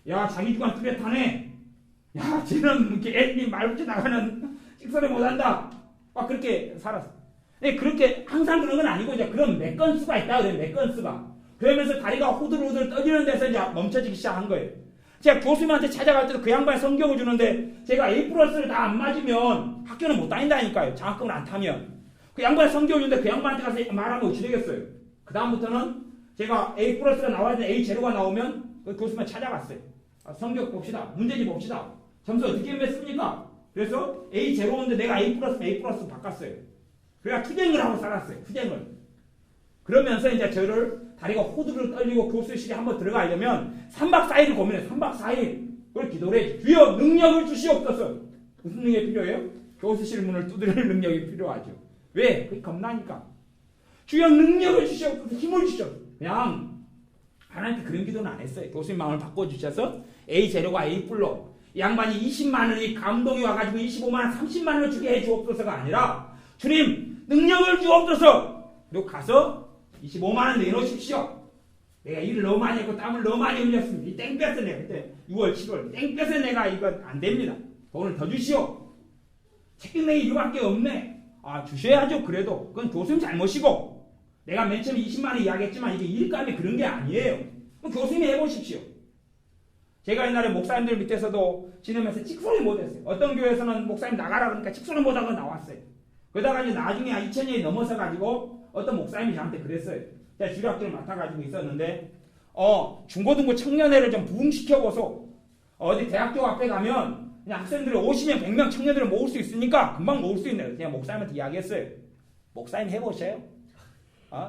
야 자기 주관 뚜렷하네. 야 쟤는 이렇게 애들이 말붙여 나가는 식사를 못한다. 막 그렇게 살았어. 그렇게 항상 그런 건 아니고 이제 그런 몇 건수가 있다 그래요. 몇 건수가. 그러면서 다리가 후들후들 떠지는 데서 이제 멈춰지기 시작한 거예요. 제가 교수님한테 찾아갈 때도 그 양반이 성경을 주는데 제가 A+를 다 안 맞으면 학교는 못 다닌다니까요. 장학금을 안 타면. 그 양반이 성경을 주는데 그 양반한테 가서 말하면 어찌 되겠어요. 그 다음부터는 제가 A+가 나와야 되는 A0가 나오면 그 교수님 찾아갔어요. 성경 봅시다. 문제집 봅시다. 점수 어떻게 맺습니까? 그래서 A0인데 내가 A+, A+ 바꿨어요. 그래야 투쟁을 하고 살았어요. 투쟁을. 그러면서 이제 저를 다리가 호두를 떨리고 교수실에 한번 들어가려면 3박 4일을 고민해요. 3박 4일. 그걸 기도를 해. 주여 능력을 주시옵소서. 무슨 능력이 필요해요? 교수실 문을 두드릴 능력이 필요하죠. 왜? 그게 겁나니까. 주여 능력을 주시옵소서. 힘을 주시옵소서. 그냥 하나님께 그런 기도는 안 했어요. 교수님 마음을 바꿔주셔서 A 재료가 A 뿔로 양반이 20만 원이 감동이 와가지고 25만 원, 30만 원을 주게 해 주옵소서가 아니라 주님 능력을 주옵소서. 그리고 가서 25만 원 내놓으십시오. 내가 일을 너무 많이 했고 땀을 너무 많이 흘렸습니다. 이 땡볕에 내가 그때 6월, 7월 땡볕에 내가 이거 안 됩니다. 돈을 더 주시오. 책임내기 이거밖에 없네. 아 주셔야죠. 그래도 그건 교수님 잘못이고 내가 맨 처음에 20만 원 이야기했지만 이게 일감이 그런 게 아니에요. 그럼 교수님이 해보십시오. 제가 옛날에 목사님들 밑에서도 지내면서 직소를 못했어요. 어떤 교회에서는 목사님 나가라 그러니까 직소를 못하고 나왔어요. 그러다가 이제 나중에 2000년이 넘어서 가지고 어떤 목사님이 저한테 그랬어요. 제가 주일학교를 맡아가지고 있었는데 중고등부 청년회를 좀 부흥시켜보소. 어디 대학교 앞에 가면 그냥 학생들이 50명 100명 청년들을 모을 수 있으니까 금방 모을 수 있네요. 그냥 목사님한테 이야기했어요. 목사님 해보세요.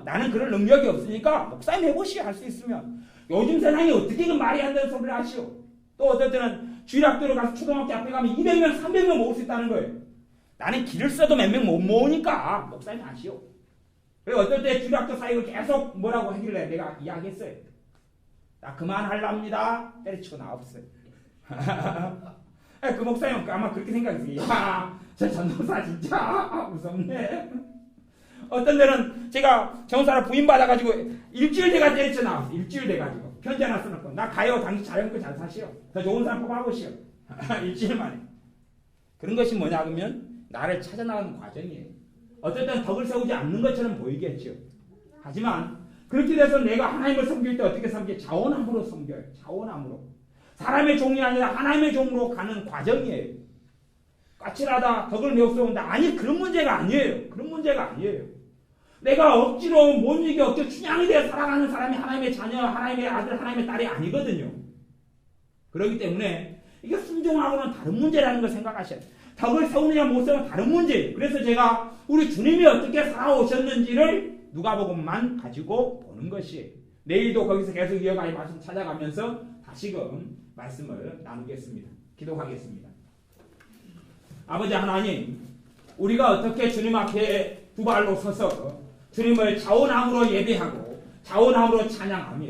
나는 그런 능력이 없으니까 목사님 해보시오. 할 수 있으면. 요즘 세상에 어떻게 그 말이 안 되는 소리를 하시오. 또 어떨 때는 주일학교로 가서 초등학교 앞에 가면 200명 300명 모을 수 있다는 거예요. 나는 길을 써도 몇 명 못 모으니까 목사님 하시오. 그리고 어떨 때 주일학교 사역을 계속 뭐라고 하길래 내가 이야기했어요. 나 그만하랍니다. 때려치고 나왔어요. 그 목사님 아마 그렇게 생각했어요. 야, 저 전도사 진짜 무섭네. 어떤 데는 제가 전도사를 부임받아가지고 일주일 돼가 때려쳐 나왔어요. 일주일 돼가지고 편지 하나 써놓고 나 가요. 당신 자연껏 잘 사시오. 더 좋은 사람 뽑아보시오. 일주일 만에. 그런 것이 뭐냐 그러면 나를 찾아나가는 과정이에요. 어떨 때는 덕을 세우지 않는 것처럼 보이겠죠. 하지만 그렇게 돼서 내가 하나님을 섬길 때 어떻게 섬겨요? 자원함으로 섬겨요. 자원함으로. 사람의 종이 아니라 하나님의 종으로 가는 과정이에요. 까칠하다, 덕을 매우 세운다. 아니 그런 문제가 아니에요. 그런 문제가 아니에요. 내가 억지로 못 이겨 억지로 춘향이 되어 살아가는 사람이 하나님의 자녀, 하나님의 아들, 하나님의 딸이 아니거든요. 그렇기 때문에 이게 순종하고는 다른 문제라는 걸 생각하셔야 돼요. 덕을 세우느냐 못 세우느냐 다른 문제예요. 그래서 제가 우리 주님이 어떻게 살아오셨는지를 누가복음만 가지고 보는 것이에요. 내일도 거기서 계속 이어가는 말씀 찾아가면서 다시금 말씀을 나누겠습니다. 기도하겠습니다. 아버지 하나님, 우리가 어떻게 주님 앞에 두 발로 서서 주님을 자원함으로 예배하고 자원함으로 찬양하며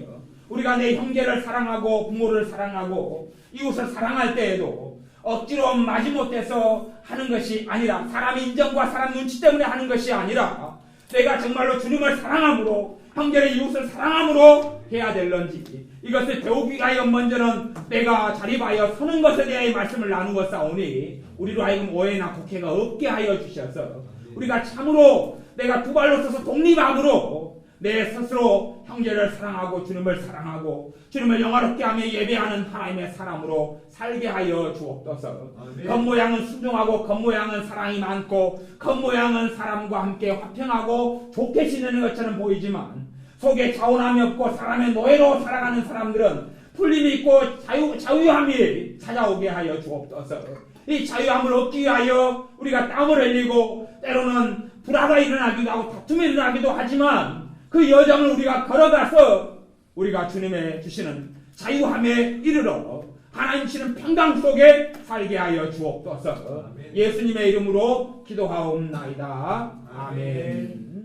우리가 내 형제를 사랑하고 부모를 사랑하고 이웃을 사랑할 때에도 억지로 마지못해서 하는 것이 아니라 사람 인정과 사람 눈치 때문에 하는 것이 아니라 내가 정말로 주님을 사랑함으로 형제를 이웃을 사랑함으로 해야 될런지 이것을 배우기 위하여 먼저는 내가 자립하여 서는 것에 대해 말씀을 나누고 싸우니 우리로 하여금 오해나 곡해가 없게 하여 주셔서 우리가 참으로 내가 두 발로 서서 독립함으로 내 스스로 형제를 사랑하고 주님을 사랑하고 주님을 영화롭게 하며 예배하는 하나님의 사람으로 살게 하여 주옵소서. 겉모양은 순종하고 겉모양은 사랑이 많고 겉모양은 사람과 함께 화평하고 좋게 지내는 것처럼 보이지만 속에 자원함이 없고 사람의 노예로 살아가는 사람들은 풀림이 있고 자유함이 찾아오게 하여 주옵소서. 이 자유함을 얻기 위하여 우리가 땀을 흘리고 때로는 불화가 일어나기도 하고 다툼이 일어나기도 하지만 그 여정을 우리가 걸어가서 우리가 주님의 주시는 자유함에 이르러 하나님 주시는 평강 속에 살게 하여 주옵소서. 예수님의 이름으로 기도하옵나이다. 아멘.